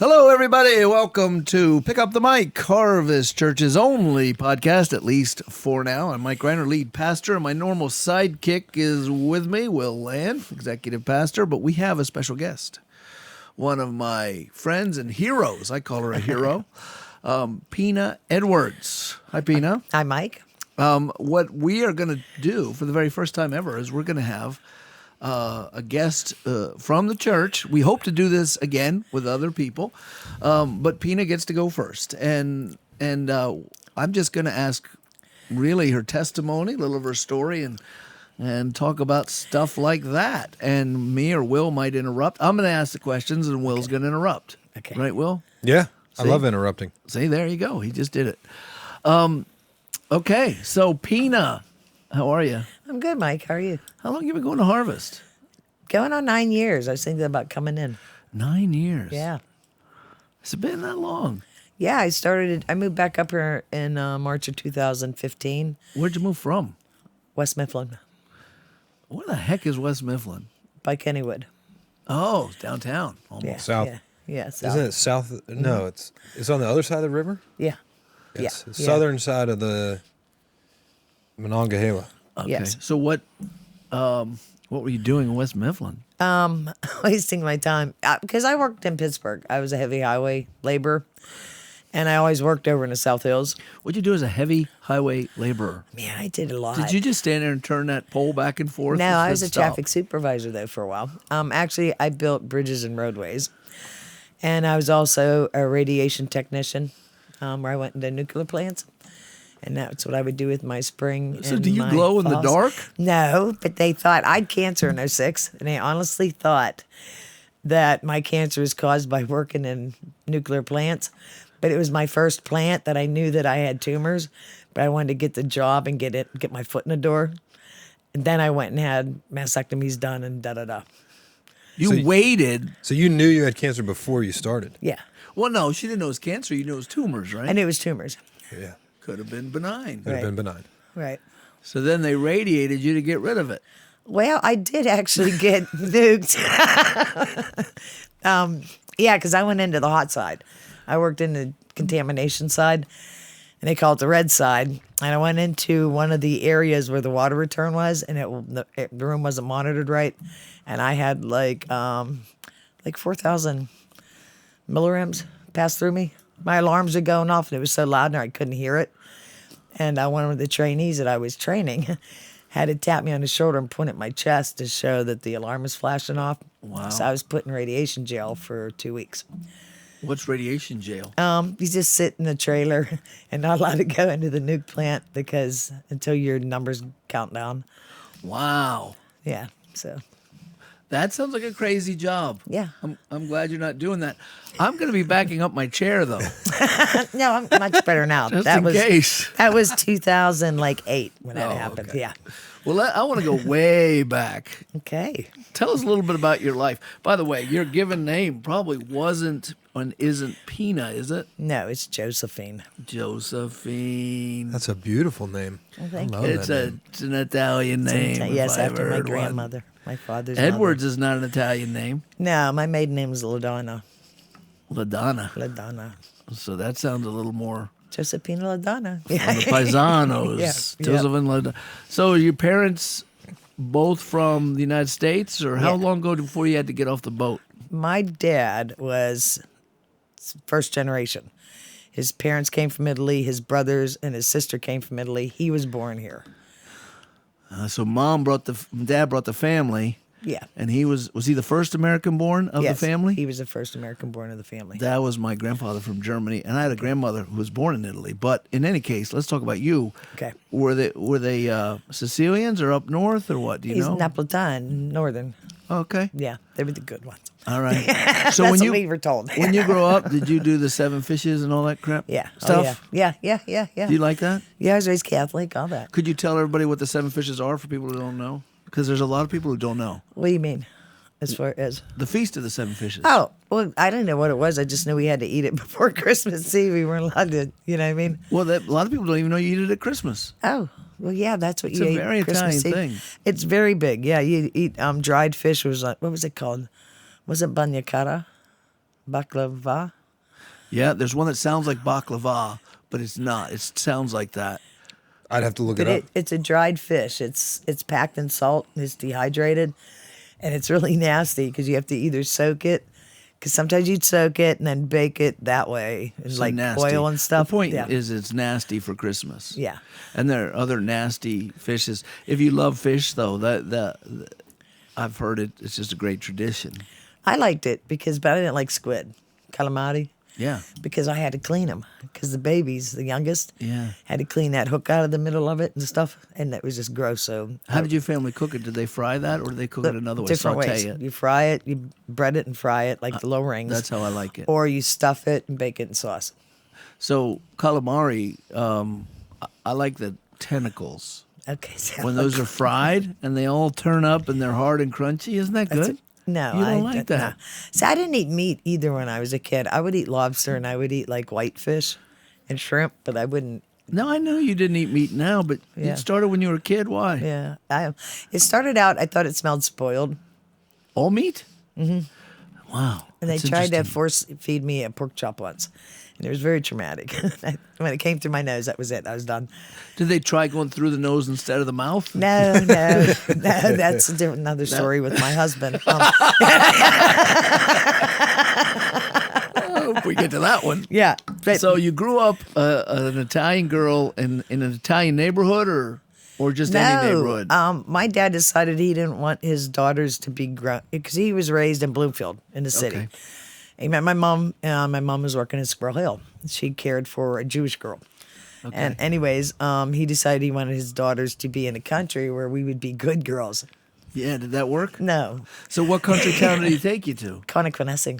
Hello, everybody. Welcome to Pick Up the Mic, Harvest Church's only podcast, at least for now. I'm Mike Greiner, lead pastor, and my normal sidekick is with me, Will Land, executive pastor, but we have a special guest. One of my friends and heroes, I call her a hero, Pina Edwards. Hi, Pina. Hi, Mike. What we are going to do for the very first time ever is we're going to have a guest from the church. We hope to do this again with other people, but Pina gets to go first. And I'm just going to ask really her testimony, a little of her story, and talk about stuff like that. And me or Will might interrupt. I'm going to ask the questions, and Will's going to interrupt. Okay. Right, Will? Yeah, See? I love interrupting. See, there you go. He just did it. Okay, so Pina, how are you? I'm good, Mike. How are you? How long have you been going to Harvest? Going on 9 years. I was thinking about coming in. 9 years. Yeah. Has it been that long? Yeah, I moved back up here in March of 2015. Where'd you move from? West Mifflin, Where the heck is West Mifflin? by Kennywood. Oh, it's downtown. Almost. Yeah. South. Yeah. Yeah. South. Isn't it south? No, it's on the other side of the river. Yeah. It's Yeah. the southern side of the Monongahela. Okay. Yes. So what were you doing in West Mifflin? Wasting my time because I worked in Pittsburgh. I was a heavy highway laborer, and I always worked over in the South Hills. What'd you do as a heavy highway laborer? Man, I did a lot. Did you just stand there and turn that pole back and forth? No, and I was said, a "Stop"? traffic supervisor though for a while. Actually, I built bridges and roadways, and I was also a radiation technician, where I went into nuclear plants, and that's what I would do with my spring. So and do you my glow in the falls. dark? No, but they thought I had cancer in '06, and they honestly thought that my cancer was caused by working in nuclear plants. But it was my first plant that I knew that I had tumors, but I wanted to get the job and get my foot in the door. And then I went and had mastectomies done and da-da-da. You waited. So you knew you had cancer before you started. Yeah. Well, no, she didn't know it was cancer. You knew it was tumors, right? I knew it was tumors. Yeah, Could have been benign. could have Right. been benign. Right. So then they radiated you to get rid of it. Well, I did actually get nuked. Yeah, because I went into the hot side. I worked in the contamination side, and they call it the red side. And I went into one of the areas where the water return was, and the room wasn't monitored right. And I had like 4,000 millirems pass through me. My alarms were going off, and it was so loud, and I couldn't hear it. And one of the trainees that I was training had to tap me on the shoulder and point at my chest to show that the alarm was flashing off. Wow. So I was put in radiation jail for 2 weeks. What's radiation jail? You just sit in a trailer and not allowed to go into the nuke plant because until your numbers count down. Wow. Yeah. So That sounds like a crazy job. yeah. I'm glad you're not doing that. I'm going to be backing up my chair, though, No, I'm much better now. just in case. That was 2008 when that Oh, happened. okay. Yeah. Well, I want to go way back. Okay. Tell us a little bit about your life. By the way, your given name probably wasn't and isn't Pina, is it? No, it's Josephine. Josephine. That's a beautiful name. Oh, thank I love It's that name. an Italian name. if Yes, I after ever my heard one. grandmother, my father's Edwards is not an Italian name. mother. No, my maiden name is LaDonna. LaDonna. LaDonna. So that sounds a little more Josephine LaDonna. on the paisanos. Yeah, Joseph and LaDonna. So your parents both from the United States, or how Yeah. long ago before you had to get off the boat? My dad was first generation. His parents came from Italy. His brothers and his sister came from Italy. He was born here. So dad brought the family, Yeah. and he was he the first American born of Yes, the family? He was the first American born of the family. That was my grandfather from Germany, and I had a grandmother who was born in Italy. But in any case, let's talk about you. Okay. Were they Sicilians or up north or what? Do you He's know? Napolitan, northern. Okay. Yeah, they were the good ones. All right. So That's when what we were told. when you grow up, did you do the 7 fishes and all that crap? Yeah. Stuff? Oh, yeah. Yeah. Do you like that? Yeah, I was raised Catholic, all that. Could you tell everybody what the 7 fishes are for people who don't know? Because there's a lot of people who don't know. What do you mean? As far as The Feast of the 7 Fishes. oh, well, I didn't know what it was. I just knew we had to eat it before Christmas Eve. We weren't allowed to, you know what I mean? Well, a lot of people don't even know you eat it at Christmas. Oh, well, yeah, that's what It's you a ate very Christmas Italian Eve. thing. It's very big. Yeah, you eat dried fish. Was like, what was it called? Was it bagnacara? Baklava. Yeah, there's one that sounds like baklava, but it's not. It sounds like that. I'd have to look But it up. it's a dried fish. It's packed in salt. It's dehydrated, and it's really nasty because you have to either soak it, because sometimes you'd soak it and then bake it that way, in So like nasty. oil and stuff. The point Yeah. is it's nasty for Christmas. Yeah. And there are other nasty fishes. If you love fish, though, I've heard it's just a great tradition. I liked it but I didn't like squid, calamari. Yeah. Because I had to clean them. Because the babies, the youngest, Yeah. had to clean that hook out of the middle of it and stuff, and that was just gross. So How did your family cook it? Did they fry that, or did they cook it another way? different Saute ways. it. You fry it, you bread it and fry it like the low rings. That's how I like it. Or you stuff it and bake it in sauce. So calamari, I like the tentacles. Okay. So When those are fried and they all turn up and they're hard and crunchy, isn't that good? No, You don't I like don't- that. no. See, I didn't eat meat either when I was a kid. I would eat lobster and I would eat like whitefish and shrimp, but I wouldn't. No, I know you didn't eat meat now, but Yeah. it started when you were a kid. Why? Yeah, it started out. I thought it smelled spoiled, All meat? Mm-hmm. Wow. and they that's tried to interesting. force feed me a pork chop once, and it was very traumatic. When it came through my nose, that was it. I was done. Did they try going through the nose instead of the mouth? No, no, no. That's a different, another story with my husband. Oh, if we get to that one. Yeah, but So you grew up an Italian girl in an Italian neighborhood, or just any neighborhood? My dad decided he didn't want his daughters to be grown because he was raised in Bloomfield in the city. Okay. He met my mom. My mom was working in Squirrel Hill. She cared for a Jewish girl. Okay. And anyways, he decided he wanted his daughters to be in a country where we would be good girls. Yeah, did that work? No, So what country town did he take you to? Connoquenessing,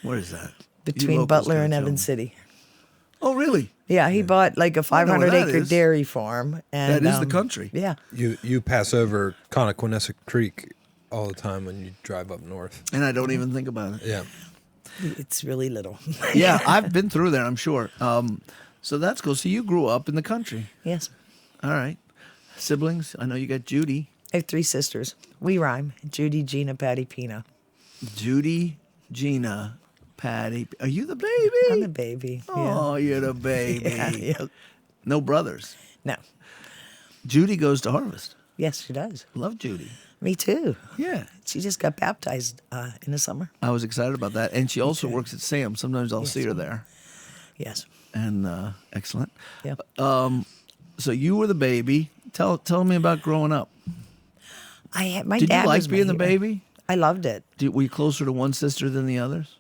Where is that? You between locals Butler gotta and tell Evans me. City. Oh, really? Yeah, he bought like a I know where 500 that acre is. dairy farm. And, That is the country. Yeah. You pass over Connoquenessa Creek all the time when you drive up north. And I don't even think about it. Yeah. It's really little. Yeah, I've been through there, I'm sure. So that's cool. So you grew up in the country. Yes. All right. Siblings? I know you got Judy. I have 3 sisters. We rhyme. Judy, Gina, Patty, Pina. Judy, Gina, Patty. Are you the baby? I'm the baby. Oh, you're the baby. Yeah. Yeah. No brothers. No. Judy goes to Harvest. Yes, she does. Love Judy. Me too. Yeah. She just got baptized in the summer. I was excited about that. And she also works at Sam. Sometimes I'll see her there. Yes. And excellent. Yeah. So you were the baby. Tell me about growing up. I had my Did dad you like was my being the hero. baby? I loved it. Were you closer to one sister than the others?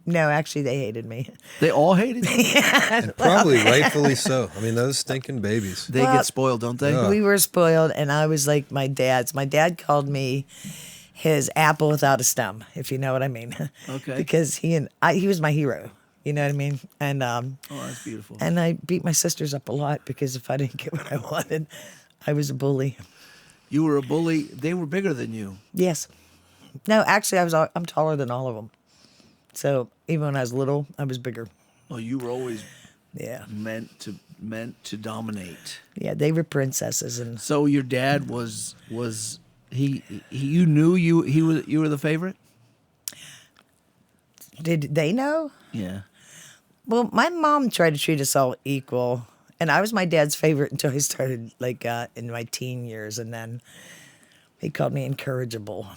No, actually, they hated me. They all hated you. And probably rightfully so. I mean, those stinking babies. They get spoiled, don't they? Yeah. We were spoiled, and I was like my dad's. My dad called me his apple without a stem, if you know what I mean. Okay. Because he was my hero. You know what I mean? And Oh, that's beautiful. and I beat my sisters up a lot because if I didn't get what I wanted, I was a bully. You were a bully. They were bigger than you. Yes. No, actually, I'm taller than all of them. So even when I was little, I was bigger. Oh, you were always Yeah. meant to dominate. Yeah, they were princesses, and So your dad was he you knew you were the favorite? did they know? Yeah. Well, my mom tried to treat us all equal, and I was my dad's favorite until I started in my teen years, and then he called me incorrigible.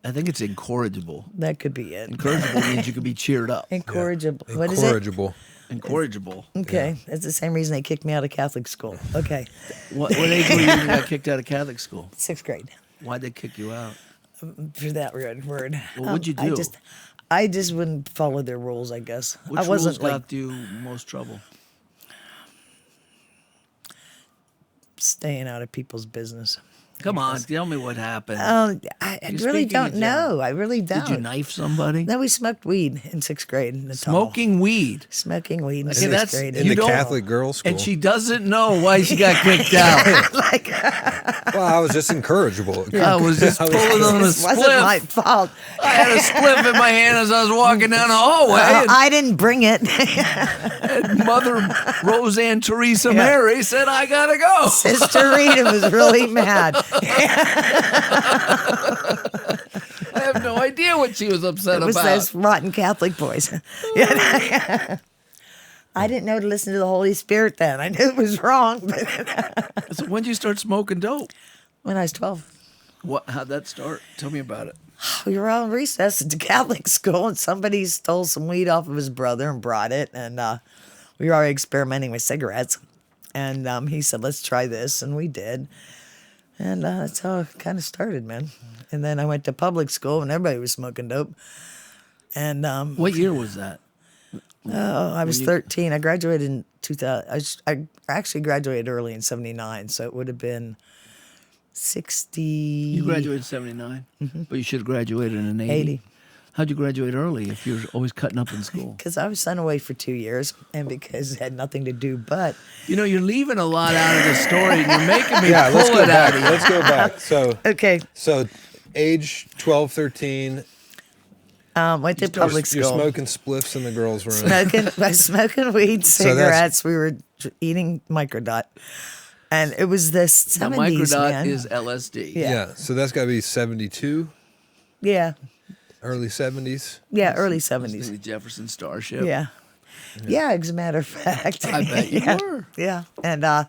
I think it's incorrigible. That could be it. Incorrigible means you could be cheered up. Incorrigible. What is it? Incorrigible. Incorrigible. Okay, that's the same reason they kicked me out of Catholic school. Okay, What age were you when you got kicked out of Catholic school? 6th grade. Why'd they kick you out? For that word. Well, what'd you do? I just wouldn't follow their rules, I guess. Which I wasn't rules like got you most trouble? staying out of people's business. Come on, tell me what happened. I You're really speaking don't in know. I really don't. Did you knife somebody? No, we smoked weed in 6th grade in the tunnel. Smoking weed. Smoking weed in Okay, 6th that's- grade. In You the don't- Catholic girls' school. And she doesn't know why she got kicked out. Well, I was just incorrigible. I was just pulling on a This wasn't my spliff. fault. I had a spliff in my hand as I was walking down the hallway. I didn't bring it. And Mother Roseanne Teresa Mary said, I gotta go. Sister Rita was really mad. I have no idea idea what she was upset It was about. those rotten Catholic boys. Yeah. I didn't know to listen to the Holy Spirit then. I knew it was wrong, but So when did you start smoking dope? when I was 12. How'd that start? Tell me about it. We were all in recess at the Catholic school, and somebody stole some weed off of his brother and brought it. And we were already experimenting with cigarettes. And he said, let's try this. And we did. And that's how it kind of started, man. And then I went to public school, and everybody was smoking dope. And What year was that? I was 13. I graduated in 2000. I actually graduated early in 79, so it would have been 60. You graduated in 79, but you should have graduated in 80. 80. How'd you graduate early if you're always cutting up in school? Because I was sent away for 2 years, and because it had nothing to do but. You know, you're leaving a lot out of the story, and you're making me Yeah, let's pull go it out back. of you. Let's go back. So, Okay, age 12, 13. went to public You're school. smoking spliffs in the girls' room. I was smoking weed, So that's- cigarettes. We were eating microdot, and it was the Now, 70s, microdot man. is LSD. Yeah. Yeah. So that's got to be 72, yeah, early 70s. yeah, early Listening 70s. to Jefferson Starship. Yeah. Yeah, as a matter of fact. I bet you yeah. were. Yeah. And I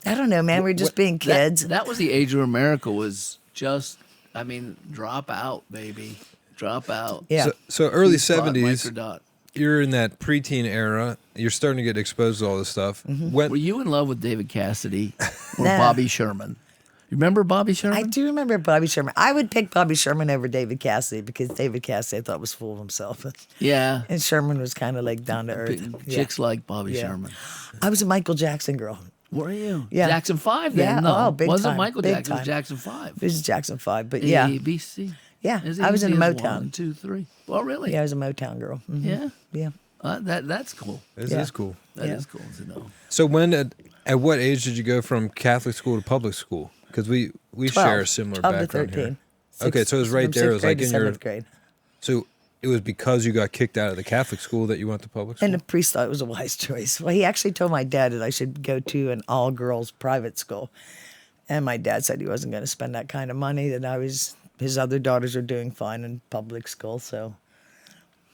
don't know, man. We're just being kids. That was the age where America was just, I mean, drop out, baby. Drop out. Yeah. So early You brought 70s, Microdot. you're in that preteen era. You're starting to get exposed to all this stuff. When, Were you in love with David Cassidy or No. Bobby Sherman? You remember Bobby Sherman? I do remember Bobby Sherman. I would pick Bobby Sherman over David Cassidy because David Cassidy I thought was full of himself. Yeah. And Sherman was kind of like down to earth. Yeah. Chicks like Bobby Yeah. Sherman. I was a Michael Jackson girl. Were you? Yeah. Jackson 5 then? Yeah. No. Oh, big Wasn't time. Michael Big Jackson. It was time. Jackson 5. This is Jackson 5, but yeah. A, B, C. Yeah. As I was in easy as Motown. 1, 2, 3. Oh, really? Yeah, I was a Motown girl. Mhm. Yeah. Yeah. That's cool. this Yeah. is cool. That is Yeah. cool to know. So at what age did you go from Catholic school to public school? Because we 12, share a similar 12 background to 13. here. Okay, so it was right from there. It was sixth grade like to in your. 7th grade. So it was because you got kicked out of the Catholic school that you went to public school. And the priest thought it was a wise choice. Well, he actually told my dad that I should go to an all-girls private school. And my dad said he wasn't going to spend that kind of money, that his other daughters are doing fine in public school, so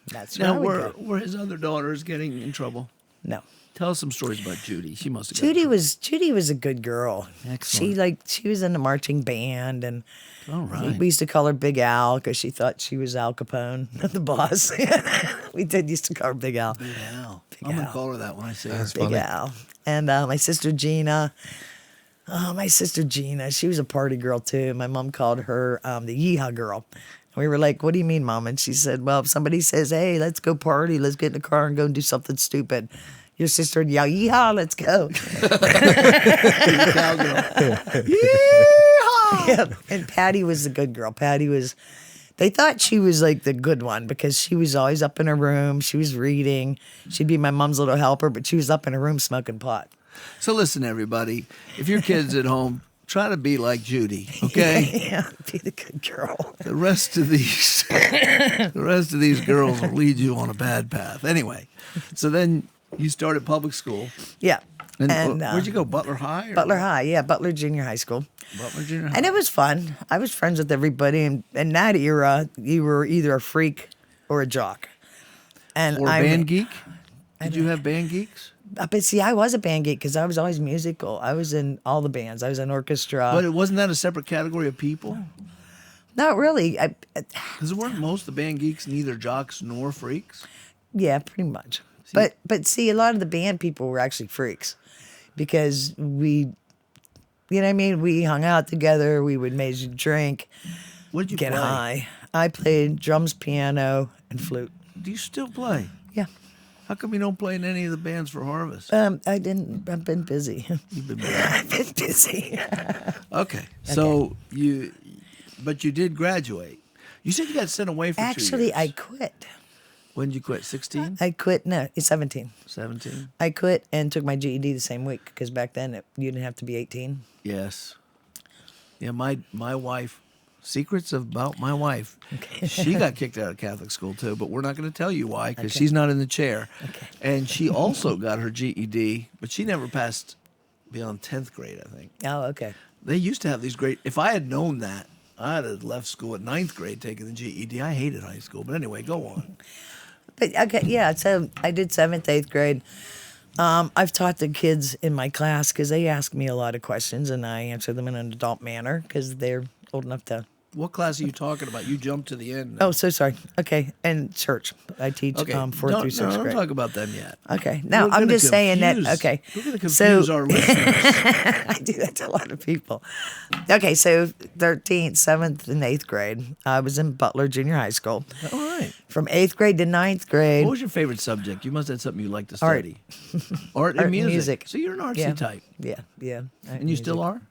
that's where I Now, would were, go. were his other daughters getting in trouble? No. Tell us some stories about Judy. She must have got Judy was a good girl. Excellent. She was in the marching band, and All right. we used to call her Big Al because she thought she was Al Capone, the boss. We used to call her Big Al. Big Al. Big I'm going to Al. call her that when I say her. That's Big funny. Al. And my sister Gina. Oh, my sister Gina. She was a party girl too. My mom called her the Yeehaw girl. And we were like, "What do you mean, Mom?" And she said, "Well, if somebody says, 'Hey, let's go party. Let's get in the car and go and do something stupid,' your sister would yell, 'Yeehaw, let's go.'" Yeah. And Patty was the good girl. They thought she was like the good one because she was always up in her room. She was reading. She'd be my mom's little helper, but she was up in her room smoking pot. So listen, everybody. If your kid's at home, try to be like Judy, okay? Yeah, be the good girl. The rest of these girls will lead you on a bad path. Anyway, so then you started public school. Yeah. And, where'd you go? Butler High? Or Butler High, yeah, Butler Junior High School. Butler Junior High. And it was fun. I was friends with everybody. And in that era, you were either a freak or a jock. And Or band geek? Did you have band geeks? But see, I was a band geek because I was always musical. I was in all the bands. I was in orchestra. But it wasn't that a separate category of people? Not really. Because weren't most of the band geeks neither jocks nor freaks? Yeah, pretty much. But see, a lot of the band people were actually freaks because you know what I mean? We hung out together. We would maybe drink, What did you get play? high. I played drums, piano, and flute. Do you still play? Yeah. How come you don't play in any of the bands for Harvest? I didn't. I've been busy. You've been busy. I've been busy. Okay. So you did graduate. You said you got sent away for 2 Actually, years. I quit. When did you quit? 16? I quit. No, it's 17. 17? I quit and took my GED the same week because back then you didn't have to be 18. Yes. Yeah, my wife, secrets about my wife. She got kicked out of Catholic school too, but we're not going to tell you why because she's not in the chair. Okay. And she also got her GED, but she never passed beyond 10th grade, I think. Oh, okay. They used to have these great, if I had known that I'd have left school at 9th grade taking the GED. I hated high school, but anyway, go on. But okay, yeah. So I did 7th, 8th grade. I've taught the kids in my class because they ask me a lot of questions, and I answer them in an adult manner because they're old enough to. What class are you talking about? You jumped to the end. Oh, so sorry. Okay, and church. I teach okay. 4th through 6th Don't grade. talk about them yet. Okay, no, We're I'm gonna just saying that. confuse- Okay, We're going to confuse our listeners. I do that to a lot of people. Okay, so 13th, 7th, and 8th grade, I was in Butler Junior High School. All right. From 8th grade to 9th grade, What was your favorite subject? You must have had something you like to Art. study. Art and Art and music. music. So you're an artsy yeah, type. yeah. And you still are?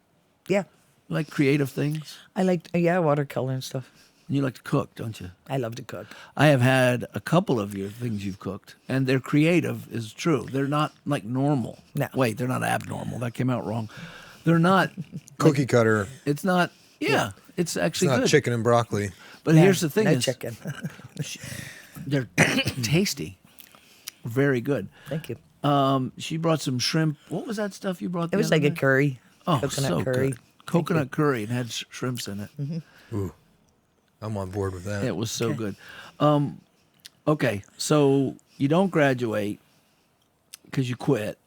Yeah, Like creative things? I liked watercolor and stuff. And you like to cook, don't you? I love to cook. I have had a couple of your things you've cooked, and they're creative, is true. They're not like normal. No. Wait, they're not abnormal. That came out wrong. They're not. Cookie cutter. It's not. Yeah, it's It's actually not good. chicken and broccoli. But Yeah, here's the thing: no is chicken. they're tasty, very good. Thank you. She brought some shrimp. What was that stuff you brought? It was like a curry, oh, coconut so curry. good. Coconut curry and had shrimps in it. Ooh, I'm on board with that. It was so good. Okay, so you don't graduate because you quit.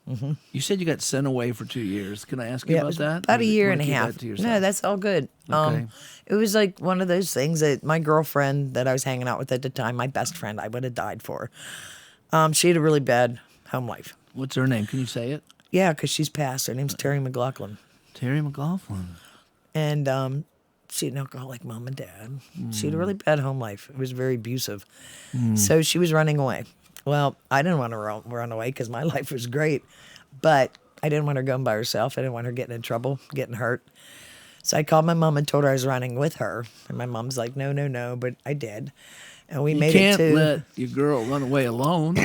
You said you got sent away for 2 years. Can I ask you Yeah, it about was that? about Or a you year wanna and a keep half. that to yourself? No, that's all good. Okay. It was like one of those things that my girlfriend that I was hanging out with at the time, my best friend, I would have died for. She had a really bad home life. What's her name? Can you say it? Yeah, because she's passed. Her name's Terry McLaughlin. Terry McLaughlin. And she had an alcoholic mom and dad. She had a really bad home life. It was very abusive. So she was running away. Well, I didn't want to run away because my life was great, but I didn't want her going by herself. I didn't want her getting in trouble, getting hurt. So I called my mom and told her I was running with her. And my mom's like, no, but I did. And we You made can't it to... let your girl run away alone.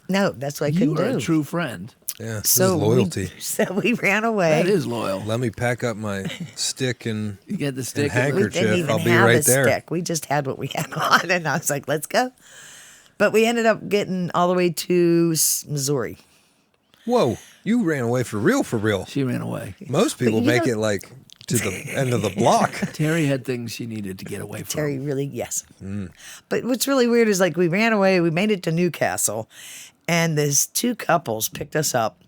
No, that's what I You couldn't are do. a true friend. Yeah, this So is loyalty. So we ran away. That is loyal. Let me pack up my stick and You get the stick. And We handkerchief. didn't even I'll be have right a there. stick. We just had what we had on, and I was like, "Let's go." But we ended up getting all the way to Missouri. whoa, you ran away for real, for real. She ran away. Most people you make know- it like to the end of the block. Terry had things she needed to get away from. Terry really, yes. But what's really weird is like we ran away, we made it to Newcastle, and these two couples picked us up.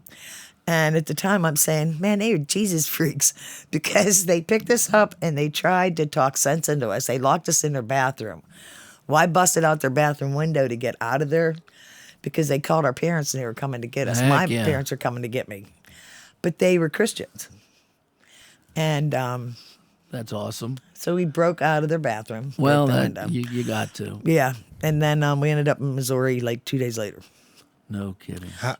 And at the time, I'm saying, man, they are Jesus freaks because they picked us up and they tried to talk sense into us. They locked us in their bathroom. Well, I busted out their bathroom window to get out of there because they called our parents and they were coming to get us. Heck My yeah. parents are coming to get me. But they were Christians. And That's awesome. so we broke out of their bathroom. Well, broke the that, window. you got to. Yeah. And then we ended up in Missouri like 2 days later. No kidding. I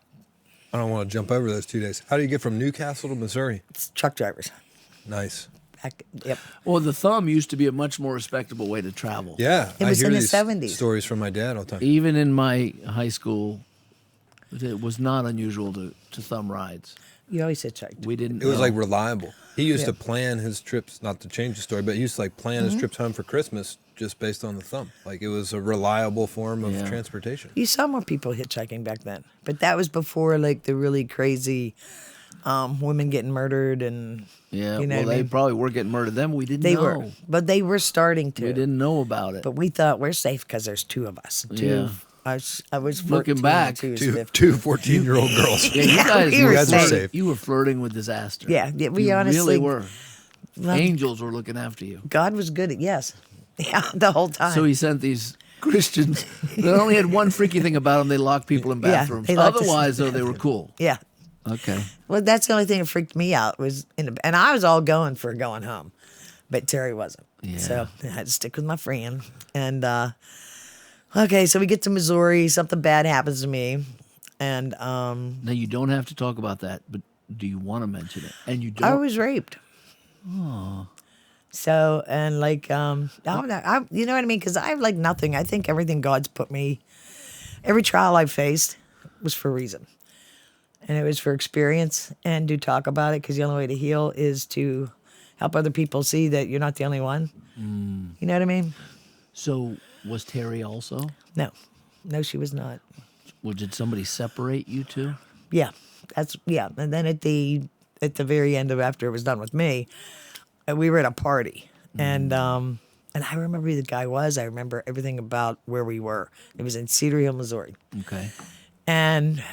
don't want to jump over those 2 days. How do you get from Newcastle to Missouri? It's truck drivers. Nice. Yep. Well, the thumb used to be a much more respectable way to travel. Yeah, It was I hear in the these 70s. stories from my dad all the time. Even in my high school, it was not unusual to thumb rides. You always hitchhiked. We didn't. It was know. like reliable. He used Yeah. to plan his trips, not to change the story, but he used to like plan his trips home for Christmas just based on the thumb. Like it was a reliable form of Yeah. transportation. You saw more people hitchhiking back then, but that was before like the really crazy women getting murdered and Yeah. you know well, what I they mean? probably were getting murdered then. We didn't They know. were, but they were starting to. We didn't know about it. But we thought we're safe because there's two of us. Two. Yeah. I was 14, Looking back, she was Two 15. 14-year-old girls. Yeah, you Yeah, guys, we were safe. You were flirting with disaster. Yeah, we you honestly- really were. Well, Angels were looking after you. God was good at yes, yeah, the whole time. So he sent these Christians that only had one freaky thing about them: they locked people in Yeah, bathrooms. they locked us in Otherwise, though, they were cool. yeah. Okay. Well, that's the only thing that freaked me out was, and I was all going for going home, but Terry wasn't. Yeah. So I had to stick with my friend. And okay, so we get to Missouri. Something bad happens to me, and Now you don't have to talk about that, but do you want to mention it? And you don't. I was raped. So and like you know what I mean? Because I have like nothing. I think everything God's put me, every trial I've faced was for a reason, and it was for experience and to talk about it. Because the only way to heal is to help other people see that you're not the only one. You know what I mean? So was Terry also? No, she was not. Or did somebody separate you two? Yeah, yeah. And then at the very end of after it was done with me, we were at a party, And I remember who the guy was. I remember everything about where we were. It was in Cedar Hill, Missouri. Okay. And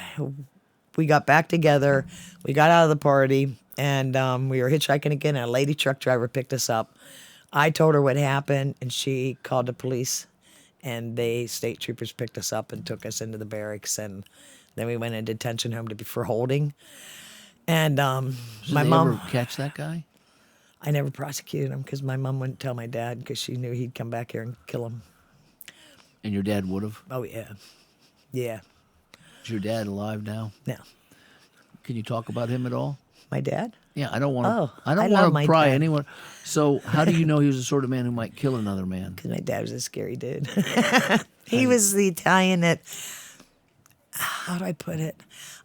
we got back together. We got out of the party, and we were hitchhiking again. And a lady truck driver picked us up. I told her what happened, and she called the police. And state troopers picked us up and took us into the barracks. And then we went in detention home for holding. And Did my they mom, ever catch that guy? I never prosecuted him because my mom wouldn't tell my dad because she knew he'd come back here and kill him. And your dad would have? Oh, yeah. Yeah. Is your dad alive now? No. Can you talk about him at all? My dad? Yeah, I don't want to. Oh, I I don't love want my to pry dad. anyone. So, how do you know he was the sort of man who might kill another man? Because my dad was a scary dude. He was the Italian that, how do I put it?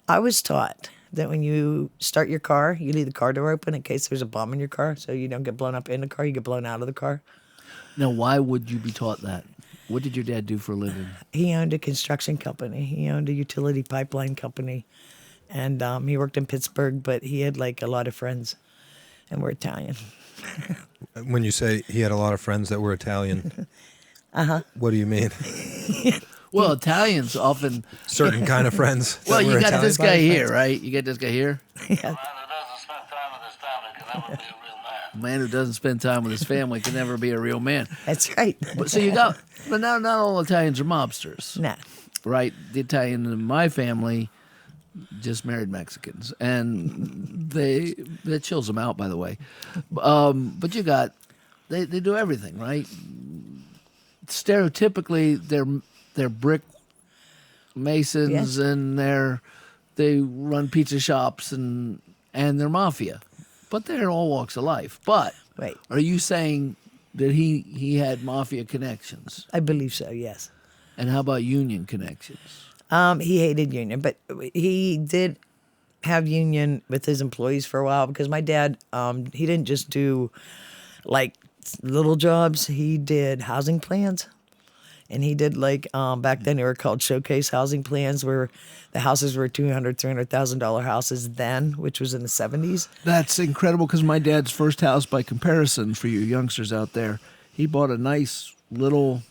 I was taught that when you start your car, you leave the car door open in case there's a bomb in your car, so you don't get blown up in the car, you get blown out of the car. Now, why would you be taught that? What did your dad do for a living? He owned a construction company. He owned a utility pipeline company. And he worked in Pittsburgh, but he had like a lot of friends, and we're Italian. When you say he had a lot of friends that were Italian, what do you mean? Well, Italians often. Certain kind of friends. that Well, you were got Italian? this guy here, right? You got this guy here. Yeah. A man who doesn't spend time with his family can never be a real man. That's right. But not all Italians are mobsters, Nah. right? The Italian in my family just married Mexicans, and that chills them out, by the way. But they do everything, right? Stereotypically, they're brick masons, Yeah. and they run pizza shops, and they're mafia, but they're all walks of life. But Right. are you saying that he had mafia connections? I believe so, yes. And how about union connections? He hated union, but he did have union with his employees for a while because my dad, he didn't just do like little jobs. He did housing plans. And he did like, back then they were called showcase housing plans where the houses were $200,000, $300,000 houses then, which was in the 70s. That's incredible because my dad's first house, by comparison, for you youngsters out there, he bought a nice little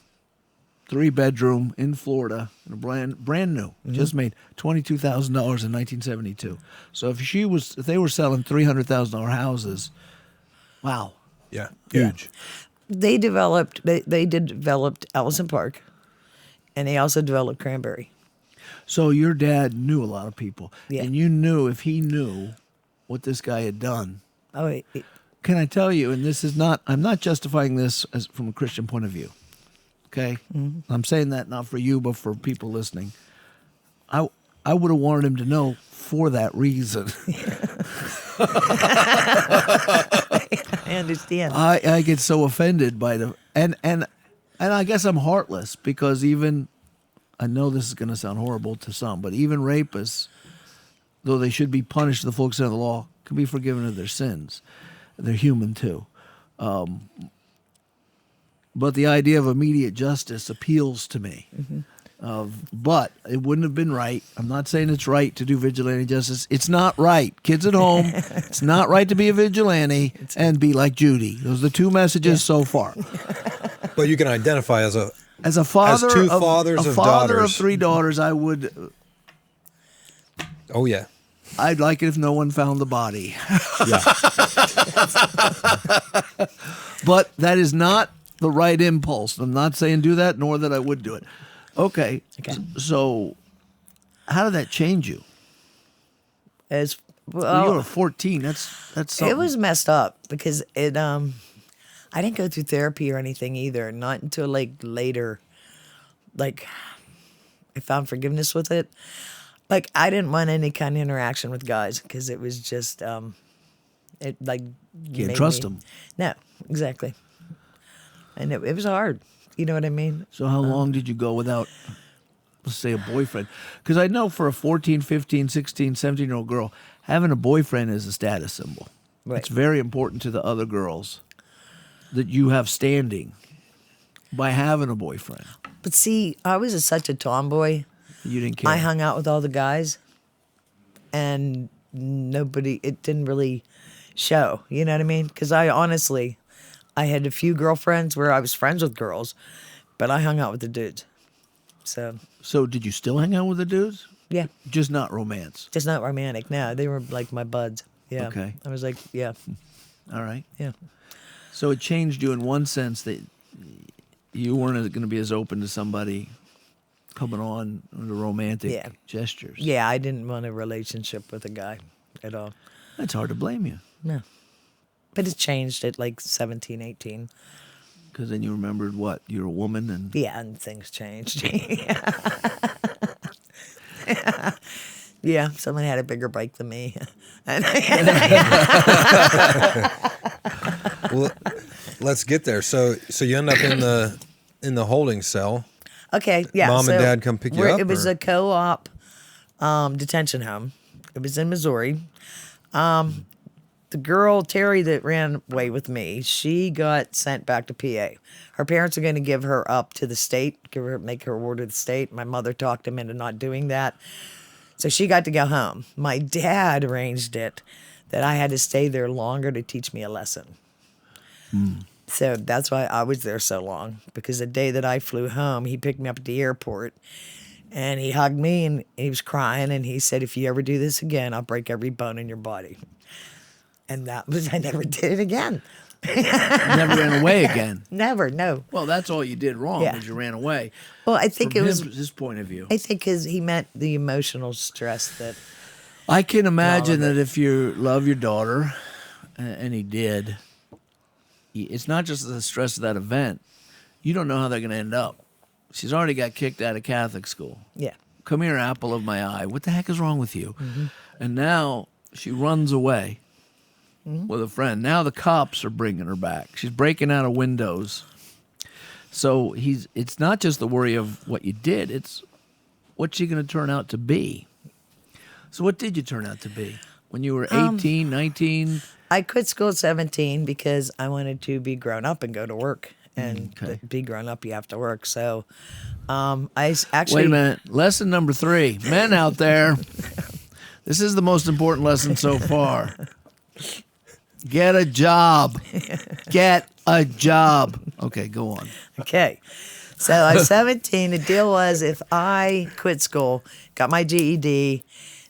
3-bedroom in Florida, brand new, just made $22,000 in 1972. So if they were selling $300,000 houses, wow. Yeah, huge. They did developed Ellison Park, and they also developed Cranberry. So your dad knew a lot of people, Yeah. and you knew if he knew what this guy had done. Oh, Can I tell you? And this is not. I'm not justifying this as from a Christian point of view. Okay, I'm saying that not for you, but for people listening. I would have wanted him to know for that reason. I understand. I get so offended by the and I guess I'm heartless because even I know this is going to sound horrible to some, but even rapists, though they should be punished to the full extent of the law, can be forgiven of their sins. They're human too. But the idea of immediate justice appeals to me. But it wouldn't have been right. I'm not saying it's right to do vigilante justice. It's not right. Kids at home, it's not right to be a vigilante and be like Judy. Those are the two messages so far. But you can identify as a father two fathers of father daughters. of 3 daughters, I would. Oh yeah. I'd like it if no one found the body. Yeah. But that is not the right impulse. I'm not saying do that, nor that I would do it. Okay. Okay. So, how did that change you? As Well, you well, were 14. That's something. it was messed up because I didn't go through therapy or anything either. Not until like later, like I found forgiveness with it. Like I didn't want any kind of interaction with guys because it was just it like Can't made trust me- them. No, exactly. And it was hard. You know what I mean? So how long did you go without, let's say, a boyfriend? Because I know for a 14, 15, 16, 17-year-old girl, having a boyfriend is a status symbol. Right. It's very important to the other girls that you have standing by having a boyfriend. But see, I was such a tomboy. You didn't care. I hung out with all the guys, and it didn't really show. You know what I mean? Because I honestly, I had a few girlfriends where I was friends with girls, but I hung out with the dudes. So, So did you still hang out with the dudes? yeah, Just not romance. just not romantic. No, they were like my buds. Yeah. Okay. I was like, yeah, All right. yeah. So it changed you in one sense that you weren't going to be as open to somebody coming on with romantic Yeah. gestures. Yeah, I didn't want a relationship with a guy at all. That's hard to blame you, No. But it changed at like 17, 18. because then you remembered what? You're a woman and Yeah, and things changed. Yeah, someone had a bigger bike than me. And Well, let's get there. So you end up in the holding cell. okay, yeah. Mom and so Dad come pick you we're- up, It was or- a co-op detention home. It was in Missouri. The girl, Terry, that ran away with me, she got sent back to PA. Her parents are going to give her up to the state, make her ward of the state. My mother talked him into not doing that. So she got to go home. My dad arranged it that I had to stay there longer to teach me a lesson. So that's why I was there so long, because the day that I flew home, he picked me up at the airport and he hugged me and he was crying and he said, if you ever do this again, I'll break every bone in your body. And that was, I never did it again. never ran away again. Never, no. Well, that's all you did wrong, Yeah. was you ran away. Well, I think From it was, his point of view. I think because he meant the emotional stress that, I can imagine All of that if you love your daughter, and he did, it's not just the stress of that event. You don't know how they're going to end up. She's already got kicked out of Catholic school. yeah. Come here, apple of my eye. What the heck is wrong with you? Mm-hmm. And now she runs away with a friend. Now the cops are bringing her back. She's breaking out of windows. So it's not just the worry of what you did, it's what's she going to turn out to be. So what did you turn out to be when you were 18, 19? I quit school at 17 because I wanted to be grown up and go to work. And Okay. to be grown up, you have to work. So actually. Wait a minute. Lesson number 3. Men out there, this is the most important lesson so far. Get a job. Get a job. Okay, go on. Okay. So I was 17. The deal was if I quit school, got my GED,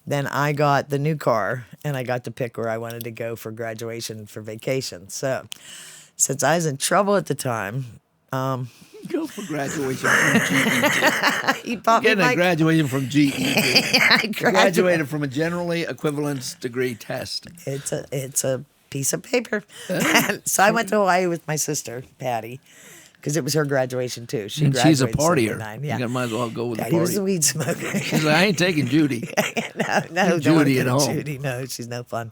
then I got the new car and I got to pick where I wanted to go for graduation for vacation. So since I was in trouble at the time, Go for graduation from GED. he bought me Getting a my graduation from GED. I Graduated from a generally equivalence degree test. It's a piece of paper. So I went to Hawaii with my sister, Patty, because it was her graduation too. She And she's a graduated in partier. 79, yeah. You might as well go with the Yeah, he was a party. weed smoker. She's like, I ain't taking Judy. No, don't Judy wanna at get home. Judy, no, she's no fun.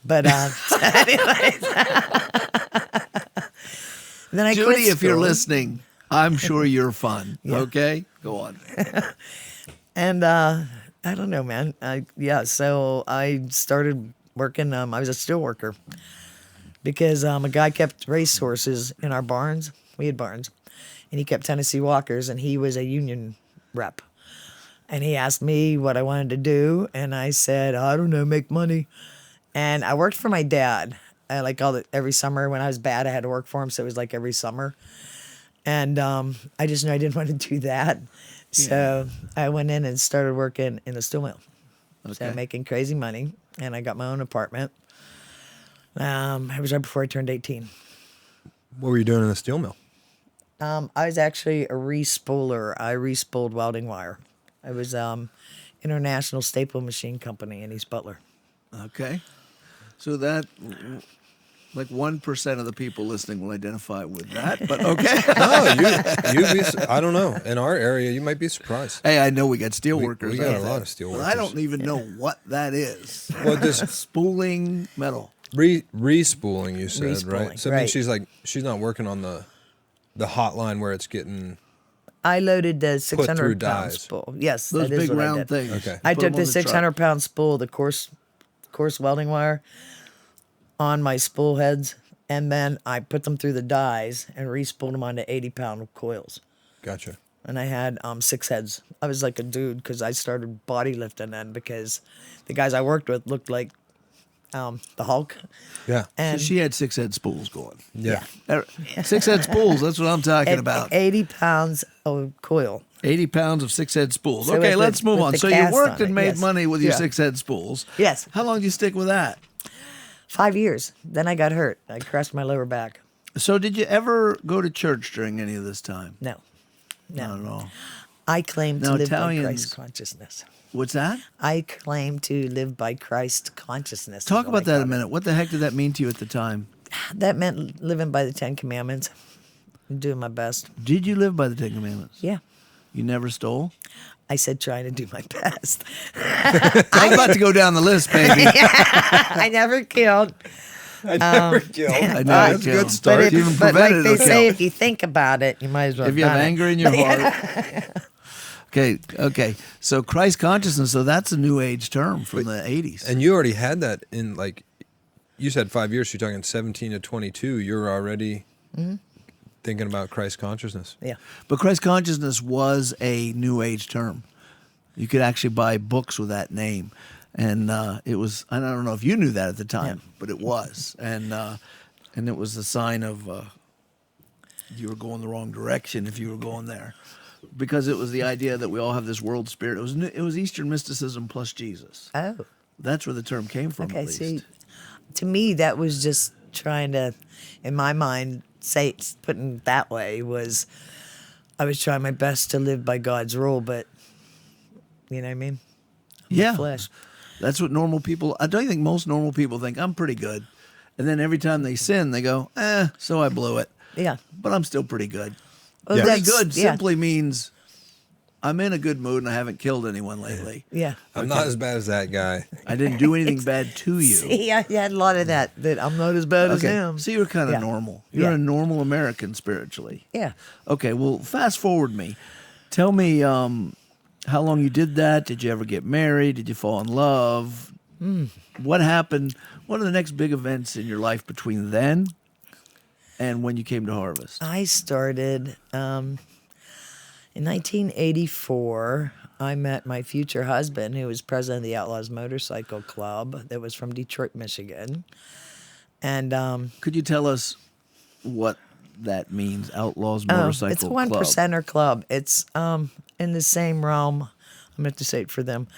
But anyways, then I quit Judy, if you're school. listening, I'm sure you're fun. Okay? Go on. And I don't know, man. So I started working. I was a steel worker because a guy kept racehorses in our barns. We had barns, and he kept Tennessee Walkers, and he was a union rep. And he asked me what I wanted to do, and I said, I don't know, make money. And I worked for my dad. Every summer when I was bad, I had to work for him, so it was like every summer. And I just knew I didn't want to do that. So I went in and started working in a steel mill. So Okay. making crazy money. And I got my own apartment. It was right before I turned 18. What were you doing in the steel mill? I was actually a respooler. I respooled welding wire. I was International Staple Machine Company in East Butler. Okay. So that, like 1% of the people listening will identify with that, but okay. No, you'd be. I don't know. In our area, you might be surprised. Hey, I know we got steel workers. we got out a there, lot of steel but I workers. don't even know what that is. Well, this Spooling metal. respooling, you said, Respooling, right? So I mean, right. she's not working on the hotline where it's getting. I loaded the through 600 pound dies. spool. Yes, Those that is big what I round did. things. Okay. I Put took 'em on the truck. 600 pound spool, the coarse welding wire, on my spool heads, and then I put them through the dies and respooled them onto 80-pound coils. Gotcha. And I had 6 heads. I was like a dude because I started body lifting then because the guys I worked with looked like the Hulk. Yeah. So And she had 6 head spools going. Yeah. 6 head spools, that's what I'm talking and about. 80 pounds of coil. 80 pounds of 6 head spools. So Okay, with let's the- move with on. the So you cast worked on and it, made yes. money with your Yeah. 6 head spools. Yes. How long did you stick with that? 5 years. Then I got hurt. I crushed my lower back. So did you ever go to church during any of this time? No. Not at all. I claim to Now, live by Italians- Christ consciousness. What's that? I claim to live by Christ consciousness. is Talk what about I that a call it. minute. What the heck did that mean to you at the time? That meant living by the 10 Commandments. I'm doing my best. Did you live by the 10 Commandments? Yeah. You never stole? I said trying to do my best. I'm about to go down the list, baby. I never killed. I never killed. I know. That's a good start. But, You even but like prevented they a say, kill. if you think about it, you might as well If you have done it. anger in your heart. Okay. So Christ consciousness, so that's a new age term from the 80s. And you already had that in, like, you said 5 years. You're talking 17 to 22. You're already thinking about Christ consciousness. Yeah. But Christ consciousness was a new age term. You could actually buy books with that name. And it was, I don't know if you knew that at the time, but it was. And it was a sign of you were going the wrong direction if you were going there. Because it was the idea that we all have this world spirit. It was Eastern mysticism plus Jesus. Oh. That's where the term came from, Okay. at least. See, to me, that was just trying to, in my mind, say putting it that way was, I was trying my best to live by God's rule, but you know what I mean? I'm the Yeah. flesh. That's what normal people, I don't think most normal people think, I'm pretty good. And then every time they sin, they go, so I blew it. Yeah. But I'm still pretty good. Well, Yeah. Pretty that's- good yeah. simply means I'm in a good mood and I haven't killed anyone lately. Yeah. I'm not as bad as that guy. I didn't do anything bad to you. See, I had a lot of that I'm not as bad as Okay. him. So you're kind of Yeah. normal. You're Yeah. a normal American spiritually. Yeah. Okay, well, fast forward me. Tell me how long you did that. Did you ever get married? Did you fall in love? What happened? What are the next big events in your life between then and when you came to Harvest? I started in 1984. I met my future husband, who was president of the Outlaws Motorcycle Club that was from Detroit, Michigan. And Could you tell us what that means, Outlaws Motorcycle it's a Club? one percenter club. It's in the same realm. I'm gonna have to say it for them.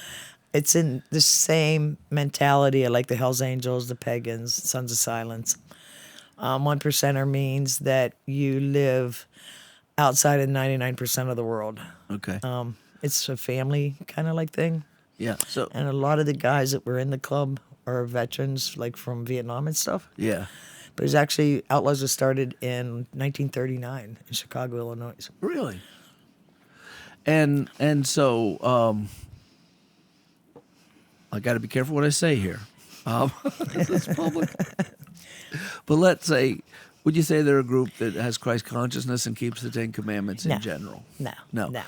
It's in the same mentality like the Hells Angels, the Pagans, Sons of Silence. One percenter means that you live outside of 99% of the world. Okay. It's a family kind of like thing. Yeah. So And a lot of the guys that were in the club are veterans, like from Vietnam and stuff. yeah. But it was actually, Outlaws was started in 1939 in Chicago, Illinois. Really? And so I got to be careful what I say here. It's public. But let's say, would you say they're a group that has Christ consciousness and keeps the 10 Commandments No. in general? No. No. No.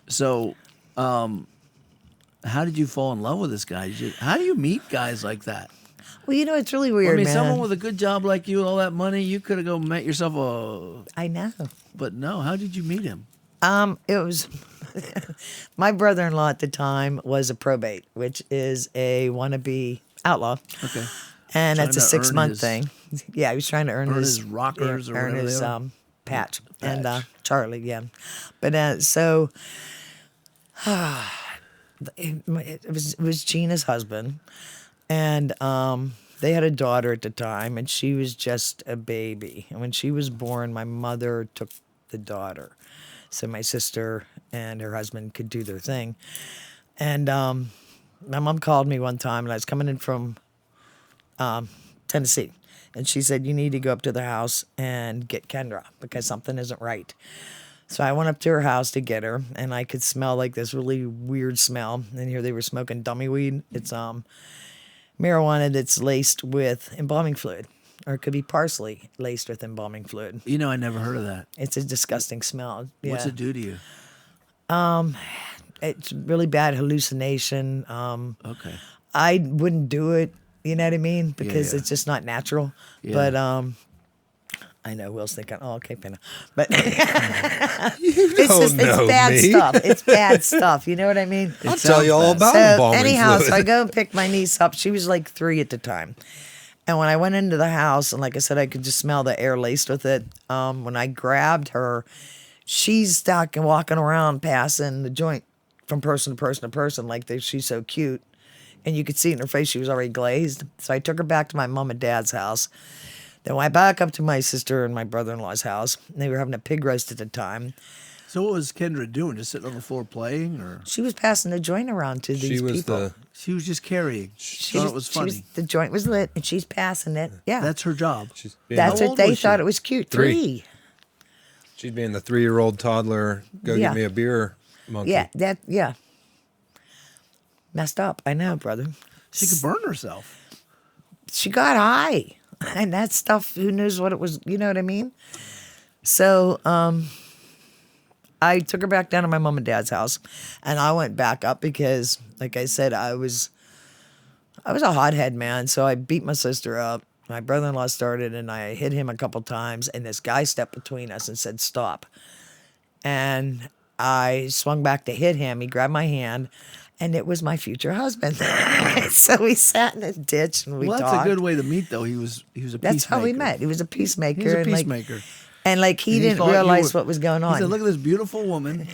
So, how did you fall in love with this guy? How do you meet guys like that? Well, you know, it's really weird, I mean, man. someone with a good job like you, all that money, you could have go met yourself a. I know. But no, how did you meet him? It was my brother-in-law at the time was a probate, which is a wannabe outlaw. Okay. And that's a Trying to earn 6-month his- thing. Yeah, he was trying to earn his rockers or earn whatever his they are. patch. And Patch. Charlie, yeah. But so it was Gina's husband, and they had a daughter at the time, and she was just a baby. And when she was born, my mother took the daughter, so my sister and her husband could do their thing. And my mom called me one time, and I was coming in from Tennessee, and she said, "You need to go up to the house and get Kendra because something isn't right." So I went up to her house to get her, and I could smell like this really weird smell. And here they were smoking dummy weed. It's marijuana that's laced with embalming fluid, or it could be parsley laced with embalming fluid. You know, I never heard of that. It's a disgusting smell. Yeah. What's it do to you? It's really bad hallucination. Okay. I wouldn't do it, you know what I mean? Because yeah. it's just not natural. Yeah. But I know Will's thinking, oh, okay, Pina. But You it's don't just, it's know bad me. stuff. It's bad stuff. You know what I mean? I'll tell you all bad. about So embalming anyhow, fluid. so I go and pick my niece up. She was like 3 at the time. And when I went into the house, and like I said, I could just smell the air laced with it. When I grabbed her, she's stuck and walking around passing the joint from person to person to person like she's so cute. And you could see in her face she was already glazed. So I took her back to my mom and dad's house. Then went back up to my sister and my brother-in-law's house. They were having a pig roast at the time. So what was Kendra doing? Just sitting on the floor playing, or She was passing the joint around to these She was people. she was just carrying? She thought it was funny. the joint was lit, and she's passing it. Yeah, That's her job. She's being, that's How what old they was she? thought it was cute. 3. She's being the 3-year-old toddler. Go Yeah. get me a beer monkey. Yeah. Messed up. I know, brother. She could burn herself. She got high, and that stuff. Who knows what it was? You know what I mean? So, I took her back down to my mom and dad's house, and I went back up because, like I said, I was a hothead, man. So I beat my sister up. My brother-in-law started, and I hit him a couple times, and this guy stepped between us and said, "Stop." And I swung back to hit him. He grabbed my hand, and it was my future husband. So we sat in a ditch and we Well, that's talked. a good way to meet, though. He was a peacemaker. That's how we met. He was a peacemaker. He was a and, like, peacemaker. and like he And didn't thought you realize were- what was going on. He said, "Look at this beautiful woman."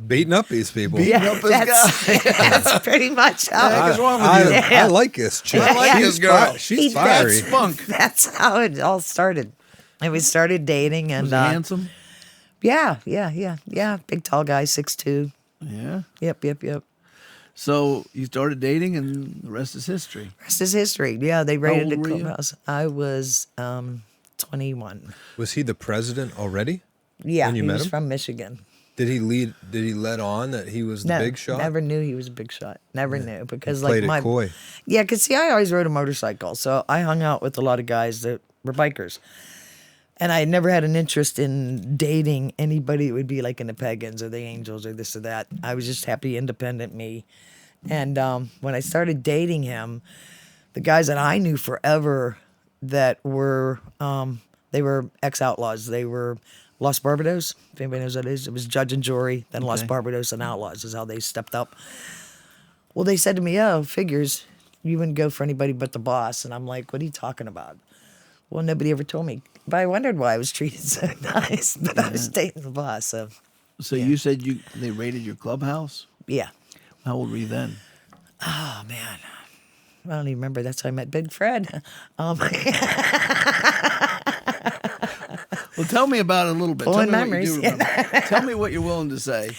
Beating up these people. Beat- up this that's pretty much how. Heck is wrong with I, you? I like this chick. I like she's this girl. She's He- fiery. That's spunk. That's how it all started. And we started dating, and Was he handsome? yeah, big tall guy, 6'2". Yeah. Yep. So you started dating, and the rest is history. Rest is history. Yeah, they raided the old were you? clubhouse. I was 21. Was he the president already? Yeah, When you he met was him? from Michigan. Did he lead? Did he let on that he was the No, big shot? never knew he was a big shot. Never knew because Played like it coy. Yeah, because see, I always rode a motorcycle, so I hung out with a lot of guys that were bikers, and I never had an interest in dating anybody that would be like in the Pagans or the Angels or this or that. I was just happy, independent me. And when I started dating him, the guys that I knew forever that were they were ex-outlaws. They were Los Barbados, if anybody knows what that is. It was judge and jury, then Los Okay. Barbados and outlaws is how they stepped up. Well, they said to me, "Oh, figures, you wouldn't go for anybody but the boss." And I'm like, "What are you talking about?" Well, nobody ever told me. But I wondered why I was treated so nice. But I was dating the boss, so So you said they raided your clubhouse? yeah. How old were you then? Oh man, I don't even remember. That's how I met Big Fred. Well, tell me about it a little bit. Pulling Tell me what you do memories. remember. Tell me what you're willing to say.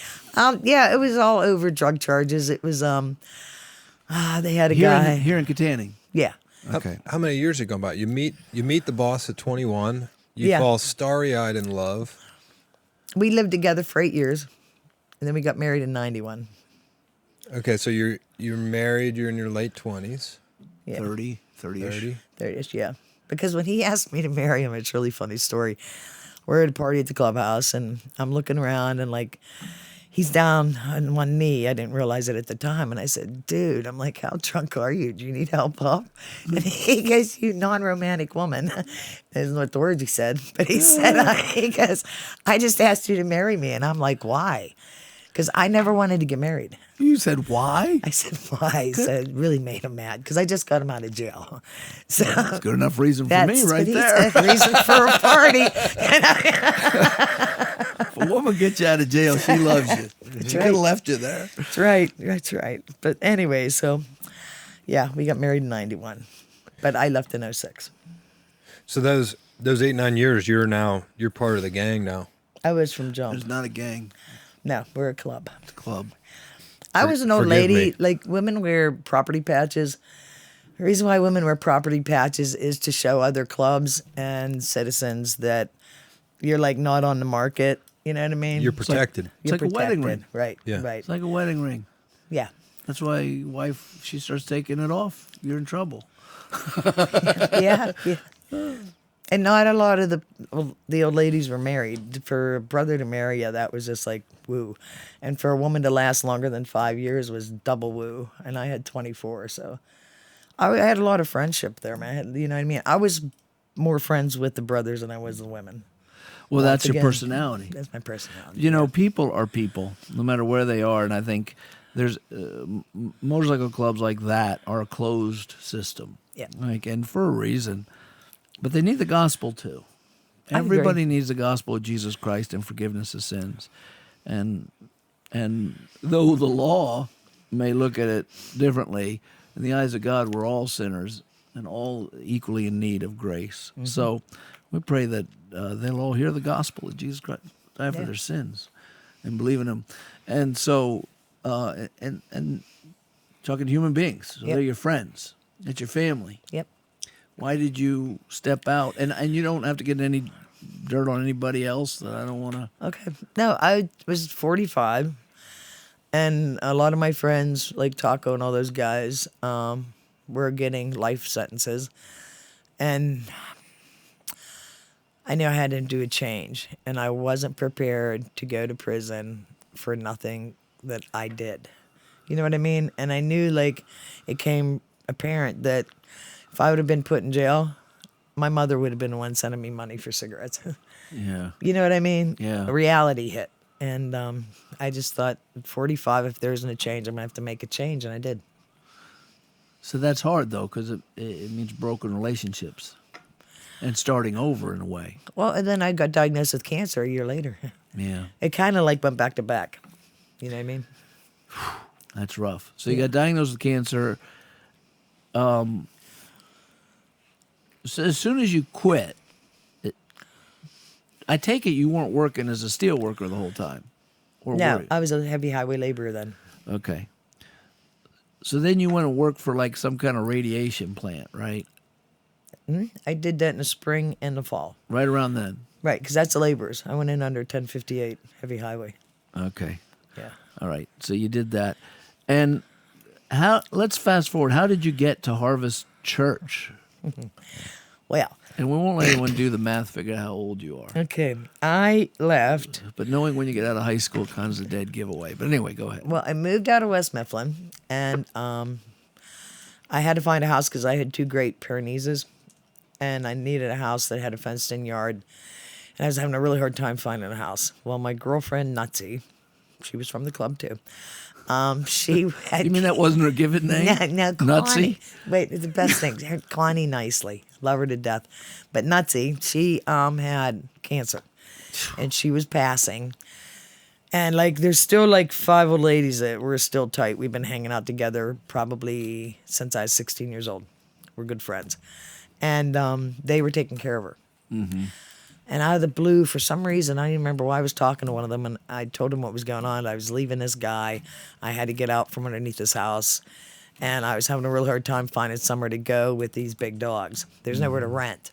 Yeah, it was all over drug charges. It was they had a Here guy. in Katanning. Yeah. Okay. How many years have gone by? You meet the boss at 21. You Yeah. fall starry-eyed in love. We lived together for 8 years, and then we got married in 91. Okay, so you're married. You're in your late 20s. Yeah. 30-ish. 30. There it is, yeah. Because when he asked me to marry him, it's a really funny story. We're at a party at the clubhouse, and I'm looking around, and like, he's down on one knee. I didn't realize it at the time. And I said, "Dude," I'm like, "how drunk are you? Do you need help up?" And he goes, "You non-romantic woman." Isn't what the words he said. But he said, he goes, "I just asked you to marry me." And I'm like, "Why?" Because I never wanted to get married. You said why? I said, "Why?" He said, it really made him mad because I just got him out of jail. So That's good enough reason for that's me what right he there. said, reason for a party. If a woman gets you out of jail, she loves you. She could have left you there. That's right. That's right. But anyway, so yeah, we got married in 91, but I left in 06. So those 8-9 years, you're part of the gang now. I was from Jump. There's not a gang. No, we're a club. It's a club. I was an old forgive lady. me. Like women wear property patches. The reason why women wear property patches is to show other clubs and citizens that you're like not on the market. You know what I mean? You're protected. You're It's like a wedding protected. ring. Right. Yeah. Right. It's like a wedding ring. Yeah. That's why wife, she starts taking it off. You're in trouble. Yeah. And not a lot of the old ladies were married. For a brother to marry you, that was just like woo. And for a woman to last longer than 5 years was double woo. And I had 24, so I had a lot of friendship there, man. You know what I mean? I was more friends with the brothers than I was the women. Well, that's your Again, personality. That's my personality. You know, people are people, no matter where they are, and I think there's motorcycle clubs like that are a closed system. Yeah. Like, and for a reason, but they need the gospel too. I agree. Everybody needs the gospel of Jesus Christ and forgiveness of sins, and though the law may look at it differently, in the eyes of God, we're all sinners and all equally in need of grace. Mm-hmm. So we pray that they'll all hear the gospel of Jesus Christ, die for Yeah. their sins, and believe in Him. And so, and talking to human beings, so Yep. they're your friends, it's your family. Yep. Why did you step out? And you don't have to get any dirt on anybody else that I don't want to. Okay. No, I was 45, and a lot of my friends, like Taco and all those guys, were getting life sentences, and I knew I had to do a change, and I wasn't prepared to go to prison for nothing that I did. You know what I mean? And I knew, like, it came apparent that if I would have been put in jail, my mother would have been the one sending me money for cigarettes. Yeah. You know what I mean? Yeah. A reality hit. And I just thought, at 45, if there isn't a change, I'm going to have to make a change, and I did. So that's hard though, because it means broken relationships and starting over in a way. Well, and then I got diagnosed with cancer a year later. Yeah, It kind of like went back to back. You know what I mean? that's rough. So you got diagnosed with cancer. So as soon as you quit, I take it you weren't working as a steel worker the whole time, or No, were you? I was a heavy highway laborer then. Okay. So then you went to work for like some kind of radiation plant, right? I did that in the spring and the fall. Right around then. Right, because that's the laborers. I went in under 1058 heavy highway. Okay. Yeah. All right. So you did that. And let's fast forward. How did you get to Harvest Church? Well, And we won't let anyone do the math, figure out how old you are. okay. I left. But knowing when you get out of high school kind of is a dead giveaway. But anyway, go ahead. Well, I moved out of West Mifflin, and I had to find a house because I had two great Pyrenees, and I needed a house that had a fenced-in yard. And I was having a really hard time finding a house. Well, my girlfriend, Nutsy, she was from the club too. She had. You mean that wasn't her given name? No, Nutsy? Connie. Wait, the best thing. Connie Nicely. Love her to death. But Nutsy, she had cancer. And she was passing. And like there's still like 5 old ladies that we're still tight. We've been hanging out together probably since I was 16 years old. We're good friends. And they were taking care of her. Mm-hmm. And out of the blue, for some reason, I don't even remember why I was talking to one of them, and I told him what was going on. I was leaving this guy. I had to get out from underneath his house, and I was having a real hard time finding somewhere to go with these big dogs. There's nowhere to rent.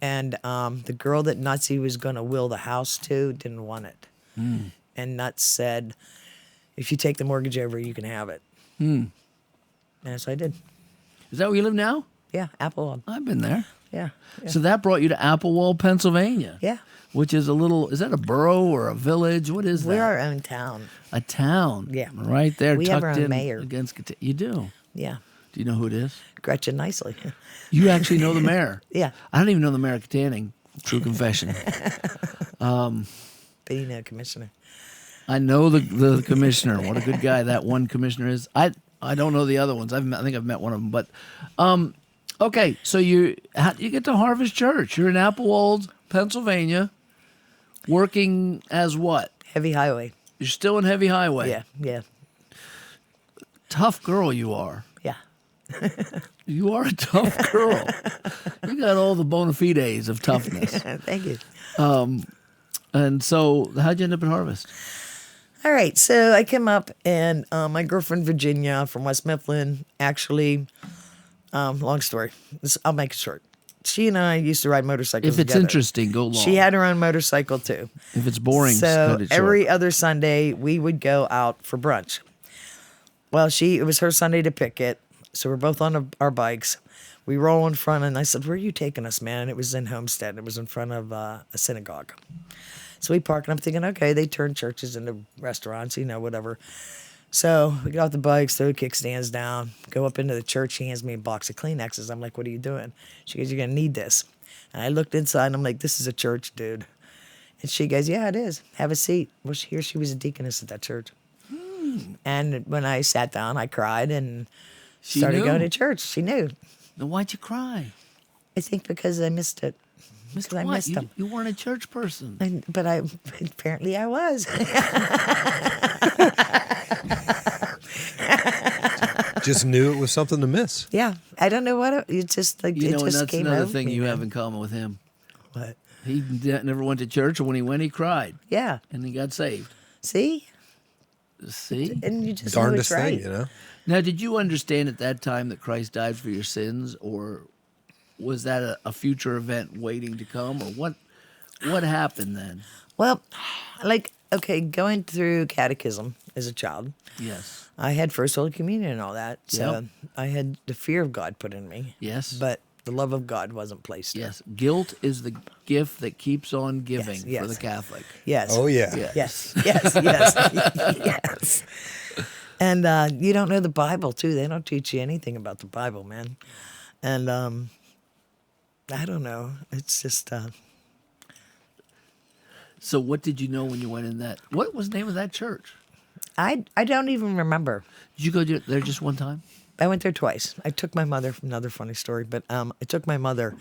And the girl that Nutsy was going to will the house to didn't want it. And Nuts said, if you take the mortgage over, you can have it. And so I did. Is that where you live now? Yeah, Applewell. I've been there. Yeah. So that brought you to Applewell, Pennsylvania. Yeah. Which is is that a borough or a village? What is that? We're our own town. A town. Yeah. Right there, We tucked have our own in mayor. against. You do. Yeah. Do you know who it is? Gretchen Nicely. You actually know the mayor. Yeah. I don't even know the mayor of Katanning. True confession. But you know, Commissioner. I know the commissioner. What a good guy that one commissioner is. I don't know the other ones. I think I've met one of them. But okay, so you get to Harvest Church. You're in Applewold, Pennsylvania, working as what? Heavy highway. You're still in heavy highway. Yeah, yeah, Tough girl you are. yeah. You are a tough girl. You got all the bona fides of toughness. Thank you. And so how'd you end up at Harvest? All right, so I came up, and my girlfriend Virginia from West Mifflin, actually, long story. I'll make it short. She and I used to ride motorcycles If it's together. interesting, go long. She had her own motorcycle too. If it's boring, So cut it short. every other Sunday we would go out for brunch. Well, it was her Sunday to pick it, so we're both on our bikes. We roll in front, and I said, "Where are you taking us, man?" And it was in Homestead. It was in front of a synagogue. So we park, and I'm thinking, okay, they turn churches into restaurants, whatever. So we get off the bikes, throw kickstands down, go up into the church. She hands me a box of Kleenexes. I'm like, what are you doing? She goes, you're going to need this. And I looked inside and I'm like, this is a church, dude. And she goes, yeah, it is. Have a seat. Well, she was a deaconess at that church. And when I sat down, I cried and She started knew. going to church. She knew. Then why'd you cry? I think because I missed it. Missed Because I what? missed them. You weren't a church person. But apparently I was. Just knew it was something to miss. Yeah, I don't know what it just like. You it know, and just that's came another over thing me, you man. have in common with him. What? He never went to church, and when he went, he cried, Yeah. and he got saved. See, See? and you just know Darndest it's right. thing, you know? Now, did you understand at that time that Christ died for your sins, or was that a future event waiting to come, or what happened then? Well, like okay, going through catechism as a child, Yes. I had First Holy Communion and all that, so Yep. I had the fear of God put in me. Yes. But the love of God wasn't placed there. Yes. Guilt is the gift that keeps on giving yes. for the Catholic. Yes. Oh, yeah. Yeah. Yes. Yes. Yes. Yes. And you don't know the Bible too. They don't teach you anything about the Bible, man. And I don't know. It's just So, what did you know when you went in that? What was the name of that church? I don't even remember. Did you go there just one time? I went there twice. I took my mother. Another funny story, but I took my mother.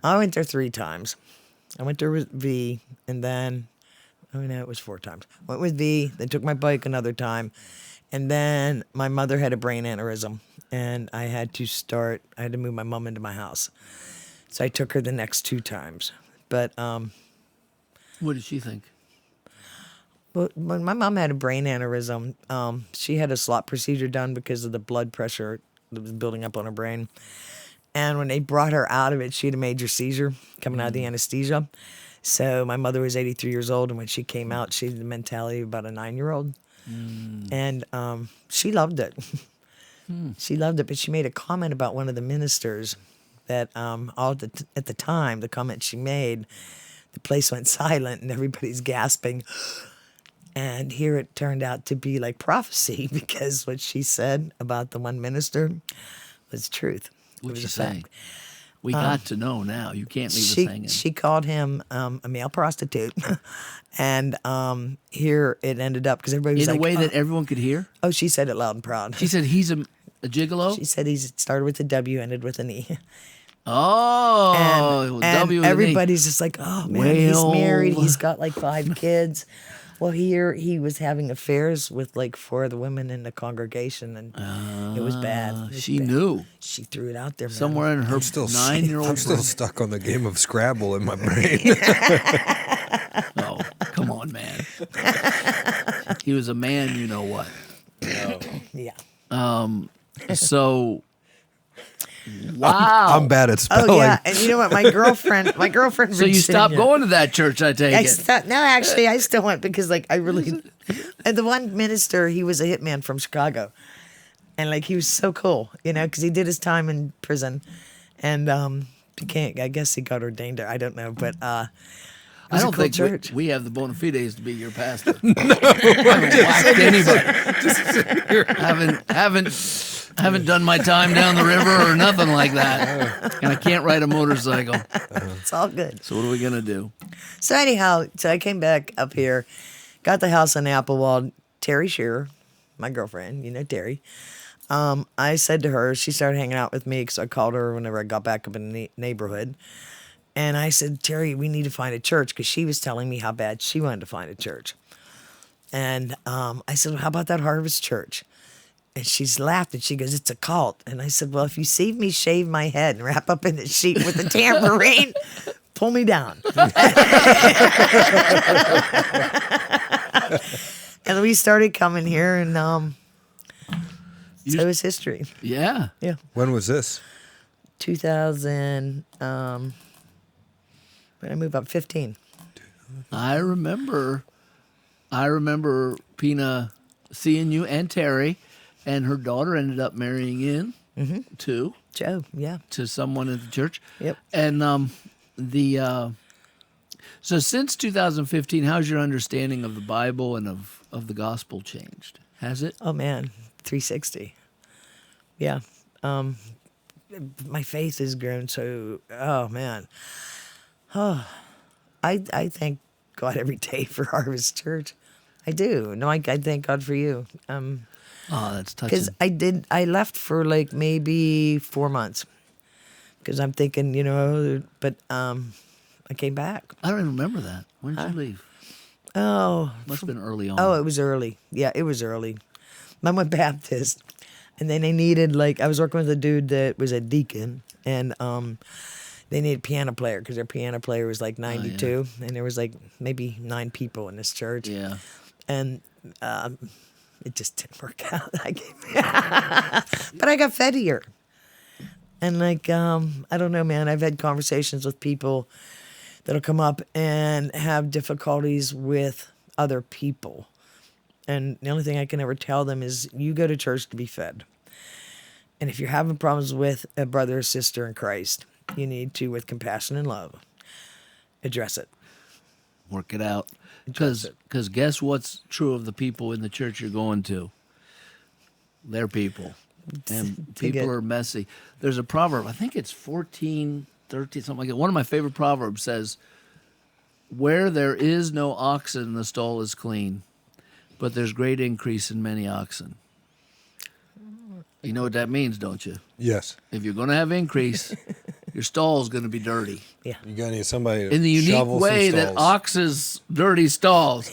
I went there 3 times. I went there with V, and then it was 4 times. Went with V, then took my bike another time, and then my mother had a brain aneurysm, and I had to move my mom into my house, so I took her the next 2 times. But What did she think? when my mom had a brain aneurysm, she had a slot procedure done because of the blood pressure that was building up on her brain. And when they brought her out of it, she had a major seizure coming out of the anesthesia. So my mother was 83 years old, and when she came out, she had the mentality of about a 9-year-old. And she loved it. She loved it, but she made a comment about one of the ministers that at the time, the comment she made, the place went silent and everybody's gasping. And here it turned out to be like prophecy because what she said about the one minister was truth. It What'd was she a say? fact. We got to know now. You can't leave us hanging. She called him a male prostitute. And here it ended up because everybody was in like, a way that everyone could hear? oh, she said it loud and proud. She said he's a gigolo? She said he started with a W, ended with an E. Oh, and W with an E. everybody's just like, oh man, he's Well. married. He's got like 5 kids. Well, here he was having affairs with like 4 of the women in the congregation, and it was bad. It was She bad. knew. She threw it out there, man. Somewhere in her I'm still 9-year-old I'm still brain. stuck on the game of Scrabble in my brain. Oh, come on, man. He was a man, you know what. Yeah. So, wow. I'm bad at spelling. Oh yeah, and you know what? My girlfriend. So you stopped going to that church, I take it. No, actually, I still went because like I really. And the one minister, he was a hitman from Chicago, and like he was so cool, because he did his time in prison, and I guess he got ordained there. I don't know, but I don't cool think church. we have the bona fides to be your pastor. haven't whacked anybody. Haven't done my time down the river or nothing like that. And I can't ride a motorcycle. it's all good. So what are we gonna do? So anyhow, I came back up here, got the house on Applewall. Terry Shearer, my girlfriend, Terry. I said to her, she started hanging out with me because I called her whenever I got back up in the neighborhood. And I said, Terry, we need to find a church because she was telling me how bad she wanted to find a church. And I said, well, how about that Harvest Church? And she's laughed and she goes, it's a cult. And I said, well, if you see me shave my head and wrap up in a sheet with a tambourine, pull me down. And we started coming here, and so it was history. Yeah. Yeah. When was this? 2000, when I moved up, 15. I remember Pina seeing you and Terry, and her daughter ended up marrying in too Joe, yeah. to someone at the church. Yep. And so since 2015, how's your understanding of the Bible and of the gospel changed? Has it? Oh, man, 360. Yeah. my faith has grown so. Oh man, I thank God every day for Harvest Church. I do. No, I thank God for you. Oh, that's Because touching. I left for like maybe 4 months. Because I'm thinking, but I came back. I don't even remember that. When did you leave? Oh, Must have been early on. oh, it was early. Yeah, it was early. Mom went Baptist, and then they needed I was working with a dude that was a deacon, and they needed a piano player because their piano player was like 92, and there was like maybe 9 people in this church, Yeah. and it just didn't work out. But I got fed here, and I don't know, man. I've had conversations with people that'll come up and have difficulties with other people. And the only thing I can ever tell them is you go to church to be fed. And if you're having problems with a brother or sister in Christ, you need to, with compassion and love, address it. Work it out. Address Because it. guess what's true of the people in the church you're going to? They're people. And people are messy. There's a proverb, I think it's 14, 13, something like that. One of my favorite proverbs says, where there is no oxen, the stall is clean, but there's great increase in many oxen. You know what that means, don't you? Yes. If you're going to have increase, your stall's going to be dirty. Yeah. You gotta need somebody to In the unique shovel some way that stalls. oxes dirty stalls.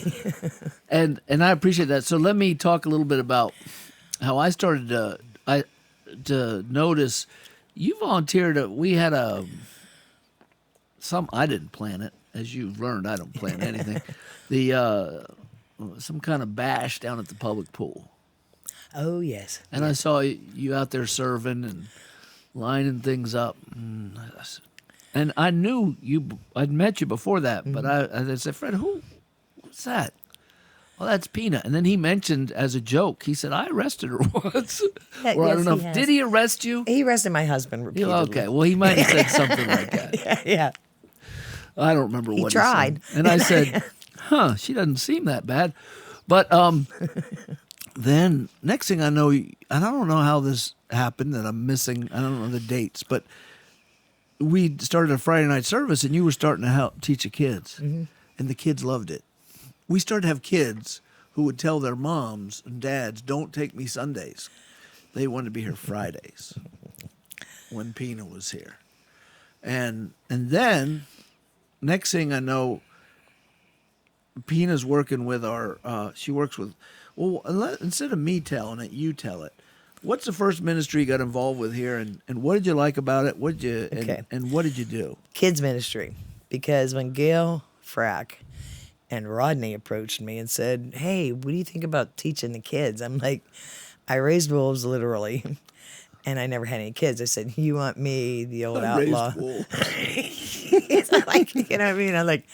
and I appreciate that. So let me talk a little bit about how I started to notice you volunteered. We had I didn't plan it, as you've learned. I don't plan anything. Some kind of bash down at the public pool. Oh, yes. And I saw you out there serving and lining things up. And I knew I'd met you before that, but I said, Fred, what's that? Well, that's Pina. And then he mentioned as a joke, he said, I arrested her once. Yeah, or I yes, don't know, he has. did he arrest you? He arrested my husband repeatedly. Okay, well, he might have said something like that. Yeah. I don't remember what tried. he said. And I said, she doesn't seem that bad. But then next thing I know, and I don't know how this happened that I'm missing, I don't know the dates, but we started a Friday night service and you were starting to help teach the kids. Mm-hmm. And the kids loved it. We started to have kids who would tell their moms and dads, don't take me Sundays. They wanted to be here Fridays when Pina was here. And then next thing I know, Pina's working with she works with, instead of me telling it, you tell it. What's the first ministry you got involved with here, and what did you like about it? And what did you do? Kids ministry. Because when Gail Frack and Rodney approached me and said, hey, what do you think about teaching the kids? I'm like, I raised wolves literally, and I never had any kids. I said, you want me, the old outlaw? Like, you know what I mean? I'm like,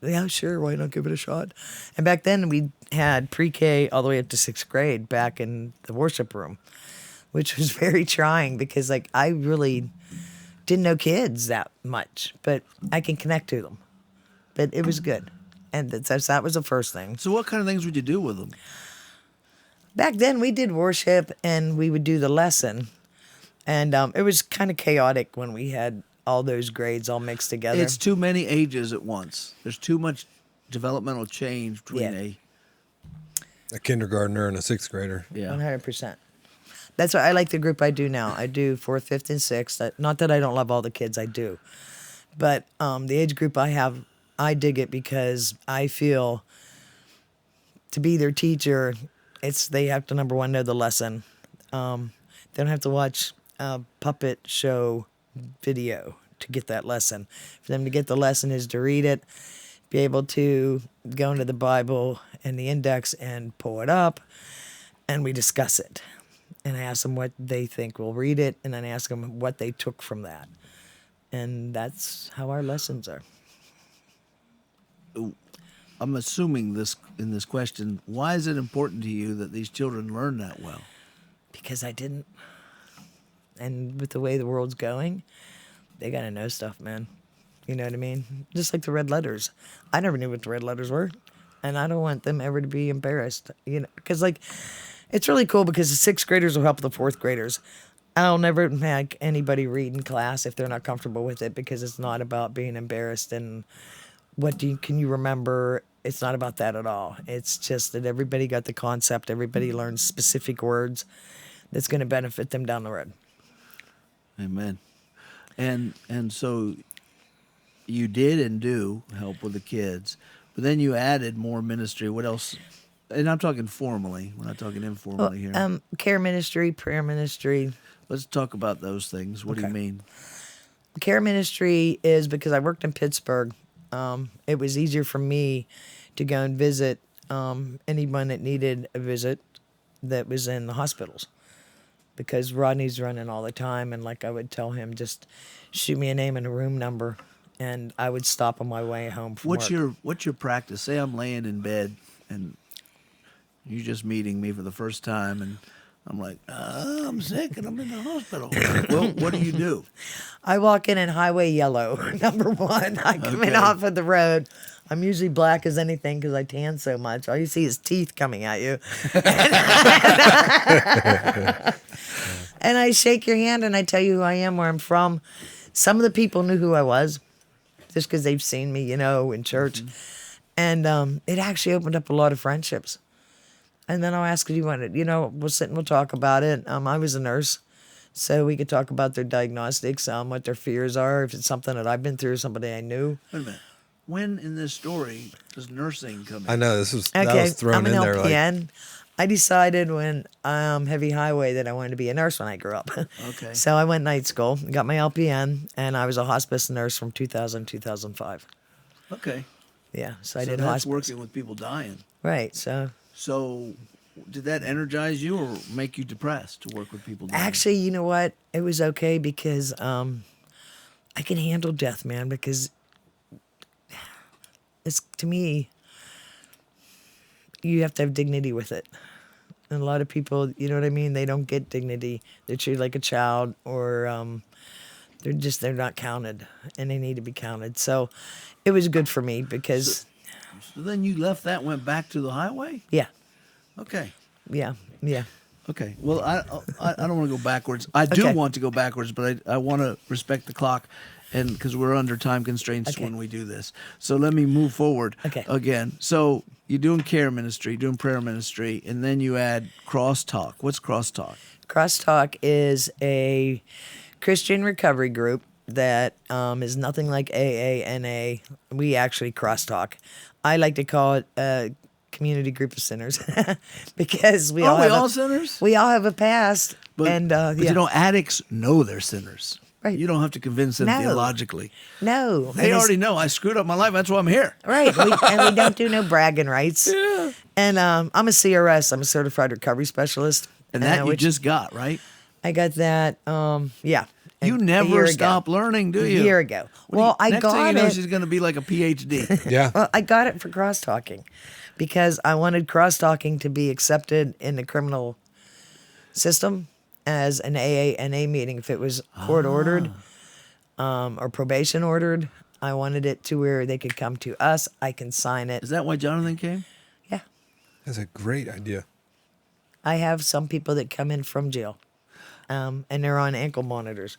yeah, sure, why not give it a shot? And back then we had pre-K all the way up to 6th grade back in the worship room, which was very trying because I really didn't know kids that much, but I can connect to them. But it was good. And that was the first thing. So what kind of things would you do with them? Back then we did worship and we would do the lesson. And it was kind of chaotic when we had all those grades all mixed together. It's too many ages at once. There's too much developmental change between a kindergartner and a 6th grader. 100%. That's why I like the group I do now. I do 4th, 5th, and 6th. Not that I don't love all the kids, I do. But the age group I have, I dig it because I feel to be their teacher, they have to, number one, know the lesson. They don't have to watch a puppet show video to get that lesson. For them to get the lesson is to read it, be able to go into the Bible and the index and pull it up, and we discuss it. And I ask them what they think. We'll read it, and then ask them what they took from that. And that's how our lessons are. I'm assuming in this question, why is it important to you that these children learn that well? Because I didn't. And with the way the world's going, they got to know stuff, man. You know what I mean? Just like the red letters. I never knew what the red letters were. And I don't want them ever to be embarrassed. Because, it's really cool because the 6th graders will help the 4th graders. I'll never make anybody read in class if they're not comfortable with it, because it's not about being embarrassed and can you remember. It's not about that at all. It's just that everybody got the concept. Everybody learns specific words that's going to benefit them down the road. Amen. And so you did and do help with the kids, but then you added more ministry. What else? And I'm talking formally. We're not talking informally here. Care ministry, prayer ministry. Let's talk about those things. What do you Okay. mean? Care ministry is because I worked in Pittsburgh. It was easier for me to go and visit anyone that needed a visit that was in the hospitals, because Rodney's running all the time, and like I would tell him, just shoot me a name and a room number, and I would stop on my way home from work. What's your practice? Say I'm laying in bed and you're just meeting me for the first time, and I'm like, I'm sick and I'm in the hospital. Well, what do you do? I walk in highway yellow, number one. I come in off of the road. I'm usually black as anything because I tan so much. All you see is teeth coming at you. And I shake your hand and I tell you who I am, where I'm from. Some of the people knew who I was just because they've seen me, in church. And it actually opened up a lot of friendships. And then I'll ask, do you want it? We'll sit and we'll talk about it. I was a nurse, so we could talk about their diagnostics, what their fears are, if it's something that I've been through, somebody I knew. Wait a minute. When in this story does nursing come in? I know that was thrown I'm an in there. LPN. I decided when heavy highway that I wanted to be a nurse when I grew up. Okay. So I went night school, got my LPN, and I was a hospice nurse from 2000 to 2005. Okay. Yeah, so I So did that's hospice. working with people dying. Right, so So did that energize you or make you depressed to work with people dying? actually, you know what? It was okay because I can handle death, man, because it's, to me, you have to have dignity with it. And a lot of people, you know what I mean? They don't get dignity. They're treated like a child, or they're not counted, and they need to be counted. So it was good for me because, So then you left that, went back to the highway? yeah, Okay. yeah. Okay. Well, I don't want to go backwards. I do Okay. want to go backwards, but I want to respect the clock, and because we're under time constraints Okay. when we do this. So let me move forward. Okay. Again. So you're doing care ministry, doing prayer ministry, and then you add crosstalk. What's crosstalk? Crosstalk is a Christian recovery group that is nothing like AA, NA. We actually crosstalk. I like to call it a community group of sinners because we all have sinners? we all have a past. But, and but yeah. addicts know they're sinners. Right. You don't have to convince them No. theologically. No, They already know I screwed up my life. That's why I'm here. right. And we don't do no bragging rights. Yeah. And I'm a CRS. I'm a certified recovery specialist. And that you which just got, right? I got that. Yeah. You a year never ago. stop learning, do you? A year ago. Well, I next thing got you know, it. she's going to be like a PhD. Yeah. Well, I got it for crosstalking because I wanted crosstalking to be accepted in the criminal system as an AA NA meeting. If it was court ordered or probation ordered, I wanted it to where they could come to us. I can sign it. Is that why Jonathan came? Yeah. That's a great idea. I have some people that come in from jail and they're on ankle monitors.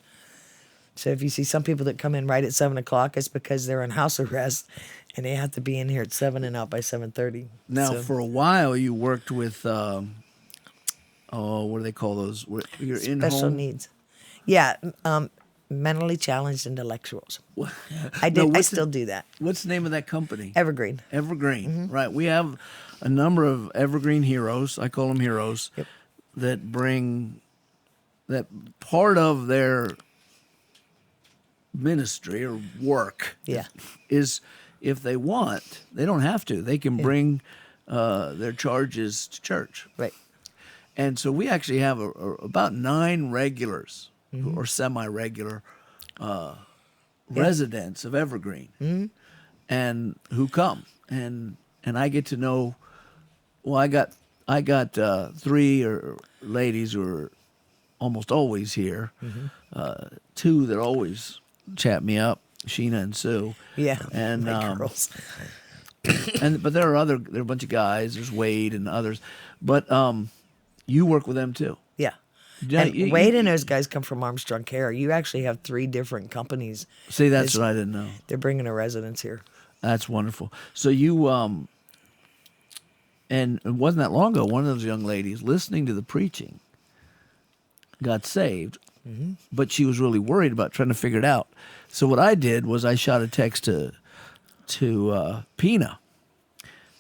So if you see some people that come in right at 7 o'clock, it's because they're on house arrest and they have to be in here at 7 and out by 7:30. Now, So, for a while, you worked with, what do they call those? You're in special home? needs. Yeah, mentally challenged intellectuals. I did. No, I what's still do that. What's the name of that company? Evergreen. Evergreen, Mm-hmm. right? We have a number of Evergreen heroes. I call them heroes. Yep. That bring that part of their ministry or work. Yeah. Is if they want, they don't have to. They can bring their charges to church. Right. And so we actually have about 9 regulars Mm-hmm. or semi-regular residents of Evergreen, and who come and I get to know. Well, I got 3 ladies who are almost always here. 2 that always chat me up, Sheena and Sue. Yeah. And my girls. but there are there are a bunch of guys. There's Wade and others, but you work with them too. Yeah. Yeah, And Wade and those guys come from Armstrong Care. You actually have 3 different companies. See, that's what I didn't know. They're bringing a residence here. That's wonderful. So you, and it wasn't that long ago, one of those young ladies listening to the preaching got saved, but she was really worried about trying to figure it out. So what I did was I shot a text to Pina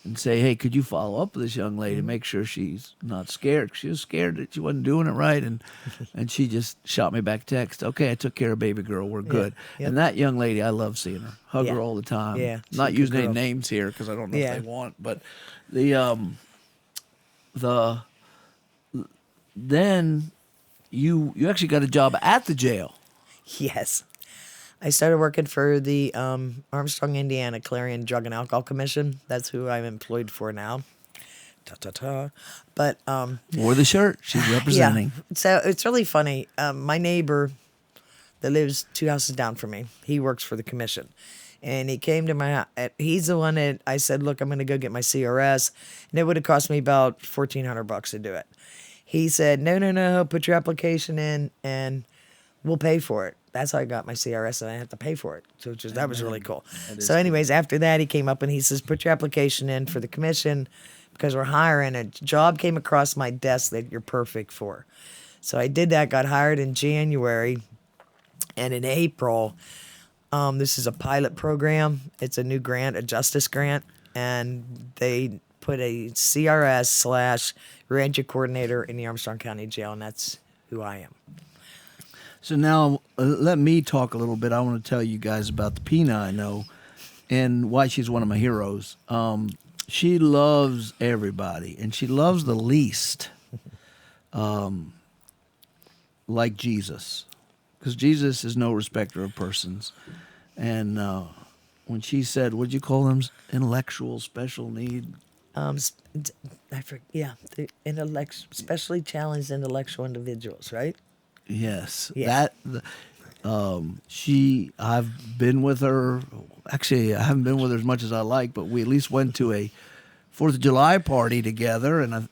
and say, hey, could you follow up with this young lady, make sure she's not scared? She was scared that she wasn't doing it right, and she just shot me back text. Okay, I took care of baby girl. We're good. Yep. And that young lady, I love seeing her. Hug Yeah. her all the time. Yeah, she's Not a good using any girl. names here because I don't know Yeah. if they want, but then you actually got a job at the jail. Yes. I started working for the Armstrong, Indiana Clarion Drug and Alcohol Commission. That's who I'm employed for now. Ta-ta-ta. But Wore the shirt. She's representing. yeah, so it's really funny. My neighbor that lives 2 houses down from me, he works for the commission. And he came to my house. He's the one that I said, look, I'm going to go get my CRS. And it would have cost me about $1,400 to do it. He said, no, put your application in and we'll pay for it. That's how I got my CRS, and I had to pay for it. So that was really cool. So anyways, after that, he came up and he says, put your application in for the commission because we're hiring. A job came across my desk that you're perfect for. So I did that, got hired in January. And in April, this is a pilot program. It's a new grant, a justice grant. And they put a CRS/Ranger coordinator in the Armstrong County Jail, and that's who I am. So now let me talk a little bit. I want to tell you guys about the Pina I know and why she's one of my heroes. She loves everybody, and she loves the least like Jesus, because Jesus is no respecter of persons. And when she said, what'd you call them, intellectual special need? I forget, the specially challenged intellectual individuals, right? Yes, Yeah. I've been with her. Actually, I haven't been with her as much as I like, but we at least went to a 4th of July party together, and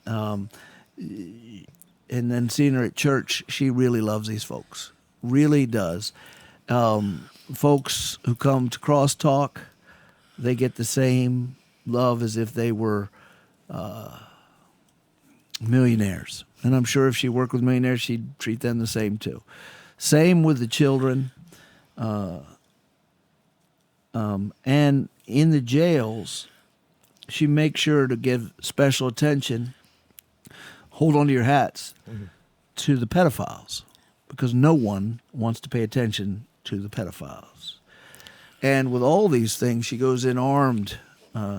then seeing her at church, she really loves these folks, really does. Folks who come to Crosstalk, they get the same love as if they were millionaires. And I'm sure if she worked with millionaires, she'd treat them the same too. Same with the children. And in the jails, she makes sure to give special attention, hold on to your hats, to the pedophiles, because no one wants to pay attention to the pedophiles. And with all these things, she goes in armed.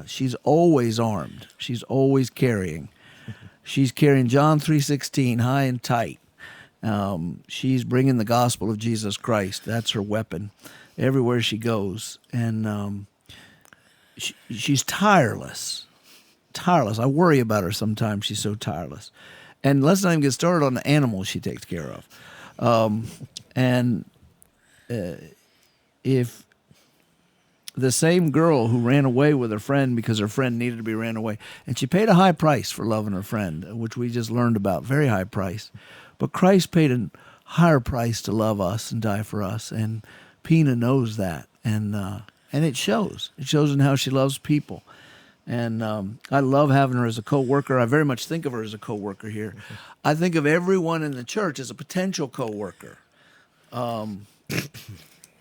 She's always armed. She's always carrying. She's carrying John 3:16 high and tight. She's bringing the gospel of Jesus Christ. That's her weapon everywhere she goes. And she's tireless. Tireless. I worry about her sometimes. She's so tireless. And let's not even get started on the animals she takes care of. If the same girl who ran away with her friend because her friend needed to be ran away, and she paid a high price for loving her friend, which we just learned about, very high price. But Christ paid a higher price to love us and die for us, and Pina knows that, and it shows. It shows in how she loves people. And I love having her as a co-worker. I very much think of her as a co-worker here. I think of everyone in the church as a potential co-worker.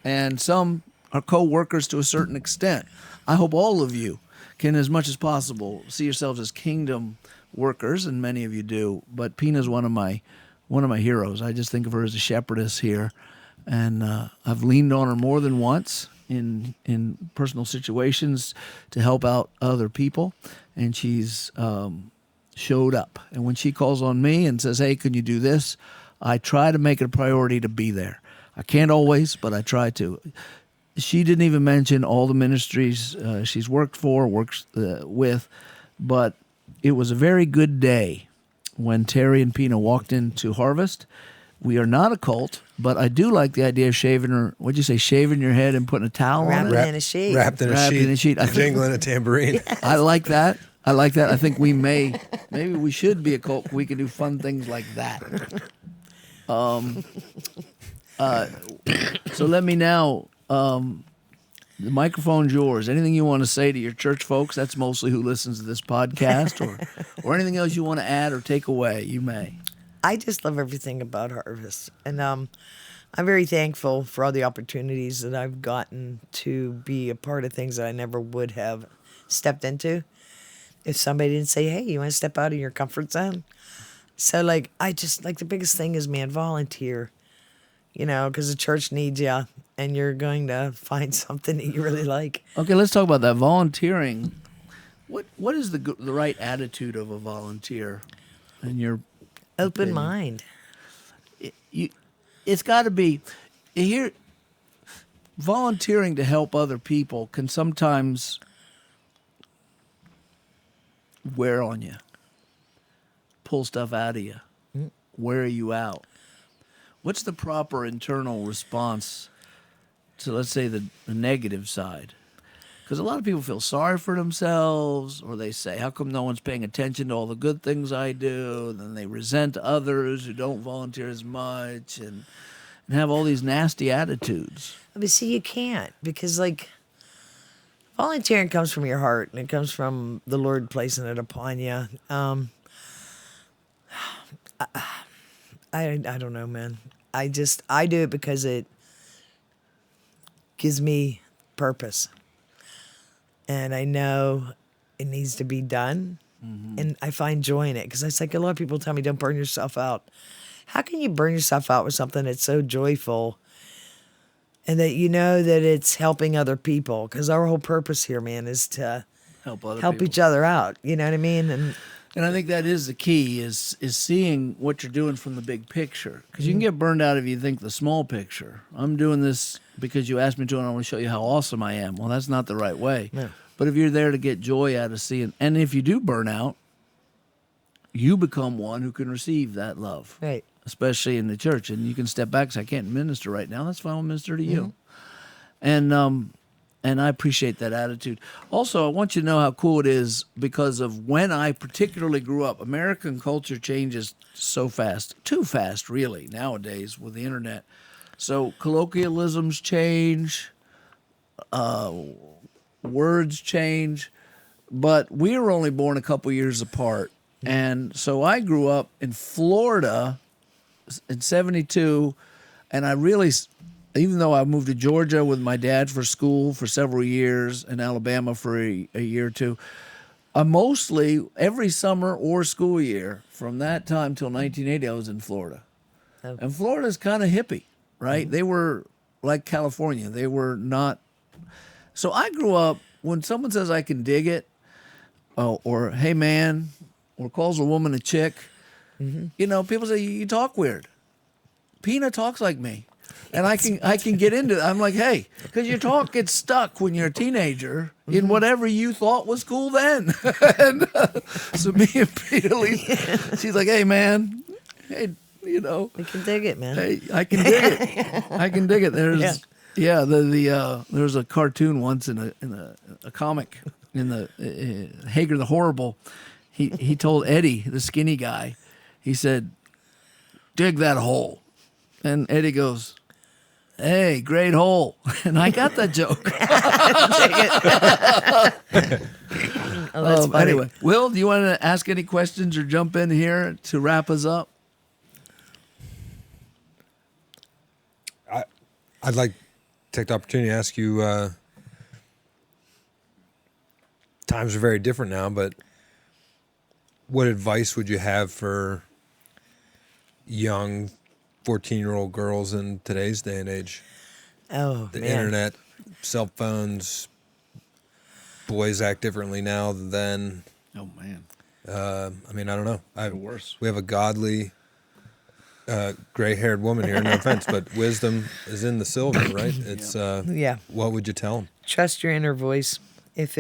And some are co-workers to a certain extent. I hope all of you can, as much as possible, see yourselves as kingdom workers, and many of you do. But Pina's one of my heroes. I just think of her as a shepherdess here, and I've leaned on her more than once in personal situations to help out other people, and she's showed up. And when she calls on me and says, "Hey, can you do this?" I try to make it a priority to be there. I can't always, but I try to. She didn't even mention all the ministries she's worked for, works with, but it was a very good day when Terry and Pina walked into Harvest. We are not a cult, but I do like the idea of shaving your head and putting a towel on it? Wrapped in a sheet. Wrapped in a Wrapped sheet. in a sheet. I think- Jingling a tambourine. I like that. I think maybe we should be a cult. We can do fun things like that. So let me now. The microphone's yours. Anything you want to say to your church folks? That's mostly who listens to this podcast, or anything else you want to add or take away. You may. I just love everything about Harvest, and I'm very thankful for all the opportunities that I've gotten to be a part of things that I never would have stepped into if somebody didn't say, "Hey, you want to step out of your comfort zone?" So, like, I just like the biggest thing is, man, volunteer. Because the church needs you, and you're going to find something that you really like. Okay, let's talk about that volunteering. What is the right attitude of a volunteer? And your Open opinion? mind. It's got to be here. Volunteering to help other people can sometimes wear on you, pull stuff out of you, wear you out. What's the proper internal response to, let's say, the negative side? Because a lot of people feel sorry for themselves, or they say, how come no one's paying attention to all the good things I do? And then they resent others who don't volunteer as much and have all these nasty attitudes. But see, you can't, because, like, volunteering comes from your heart, and it comes from the Lord placing it upon you. I don't know, man. I do it because it gives me purpose. And I know it needs to be done. Mm-hmm. And I find joy in it. Because it's like a lot of people tell me, don't burn yourself out. How can you burn yourself out with something that's so joyful and that you know that it's helping other people? Because our whole purpose here, man, is to help each other out. You know what I mean? And I think that is the key, is seeing what you're doing from the big picture. Because you can get burned out if you think the small picture. I'm doing this because you asked me to, and I want to show you how awesome I am. Well, that's not the right way. No. But if you're there to get joy out of seeing, and if you do burn out, you become one who can receive that love. Right. Especially in the church. And you can step back and say, I can't minister right now. That's fine, I'll minister to you. And I appreciate that attitude. Also, I want you to know how cool it is because of when I particularly grew up. American culture changes so fast, too fast, really, nowadays with the internet. So colloquialisms change, words change, but we were only born a couple years apart. And so I grew up in Florida in 72, and I really... Even though I moved to Georgia with my dad for school for several years and Alabama for a year or two, mostly every summer or school year from that time till 1980, I was in Florida. Oh. And Florida's kind of hippie, right? Mm-hmm. They were like California. They were not. So I grew up, when someone says I can dig it, or hey man, or calls a woman a chick, people say, you talk weird. Pina talks like me. And I can get into it. I'm like, hey, because your talk gets stuck when you're a teenager in whatever you thought was cool then. And so me and Peter, she's like, hey, man, hey, I can dig it, man. Hey, I can dig it. I can dig it. There's there was a cartoon once in a comic in the Hager the Horrible. He told Eddie, the skinny guy, he said, dig that hole. And Eddie goes, hey, great hole. And I got that joke. That's funny. Anyway, Will, do you want to ask any questions or jump in here to wrap us up? I'd like to take the opportunity to ask you, times are very different now, but what advice would you have for young 14-year-old girls in today's day and age? Oh, the man. internet, cell phones, boys act differently now than then. Oh, man. I don't know. Worse. We have a godly, gray-haired woman here, no offense, but wisdom is in the silver, right? It's What would you tell them? Trust your inner voice. If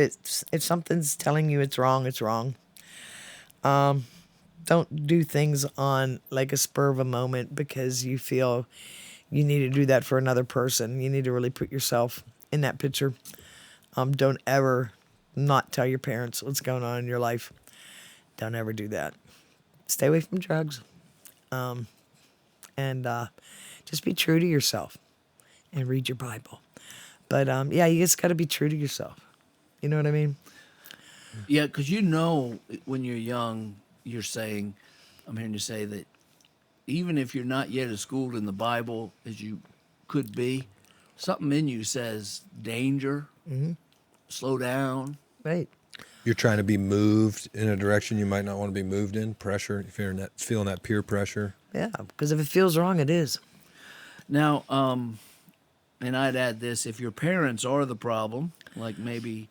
something's telling you it's wrong, it's wrong. Don't do things on like a spur of a moment because you feel you need to do that for another person. You need to really put yourself in that picture. Don't ever not tell your parents what's going on in your life. Don't ever do that. Stay away from drugs. and just be true to yourself and read your Bible. But yeah, you just got to be true to yourself. You know what I mean? Yeah, because when you're young, I'm hearing you say that even if you're not yet as schooled in the Bible as you could be, something in you says danger, slow down. Right. You're trying to be moved in a direction you might not want to be moved in. Pressure, if you're feeling that peer pressure. Yeah, because if it feels wrong, it is. Now, and I'd add this: if your parents are the problem, like maybe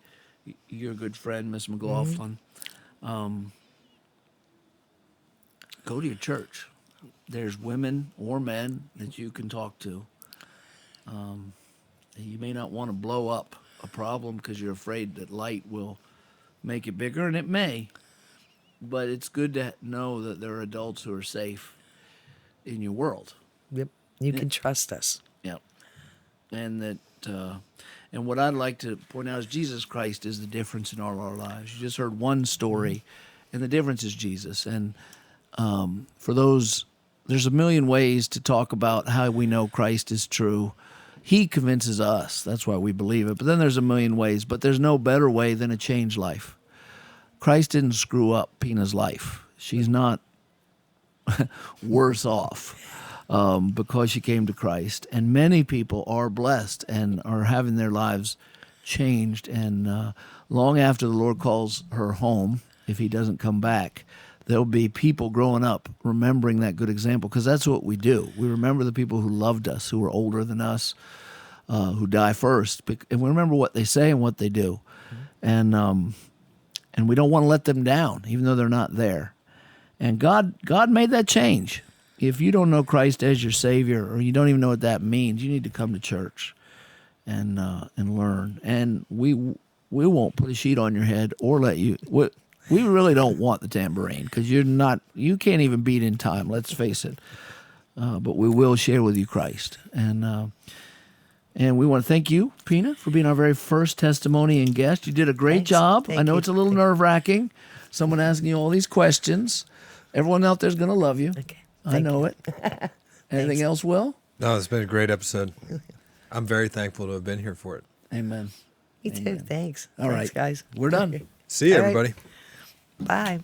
your good friend Miss McLaughlin, go to your church. There's women or men that you can talk to. You may not want to blow up a problem because you're afraid that light will make it bigger, and it may. But it's good to know that there are adults who are safe in your world. Yep. You can trust us. Yeah, and that, and what I'd like to point out is Jesus Christ is the difference in all our lives. You just heard one story, and the difference is Jesus. And for those, there's a million ways to talk about how we know Christ is true. He convinces us. That's why we believe it. But then there's a million ways. But there's no better way than a changed life. Christ didn't screw up Pina's life. She's not worse off because she came to Christ. And many people are blessed and are having their lives changed. And long after the Lord calls her home, if he doesn't come back, there'll be people growing up remembering that good example, because that's what we do. We remember the people who loved us, who were older than us, who die first. And we remember what they say and what they do. And we don't want to let them down, even though they're not there. And God made that change. If you don't know Christ as your Savior, or you don't even know what that means, you need to come to church and learn. And we won't put a sheet on your head or let you. We really don't want the tambourine, because you can't even beat in time. Let's face it. But we will share with you Christ. And we want to thank you, Pina, for being our very first testimony and guest. You did a great job. Thank I know you. it's a little nerve-wracking. Someone asking you all these questions. Everyone out there's going to love you. Okay. I know it. Anything else, Will? No, it's been a great episode. I'm very thankful to have been here for it. Amen. Me too. Thanks. All Thanks, right. guys. We're done. See you, All right. everybody. Bye.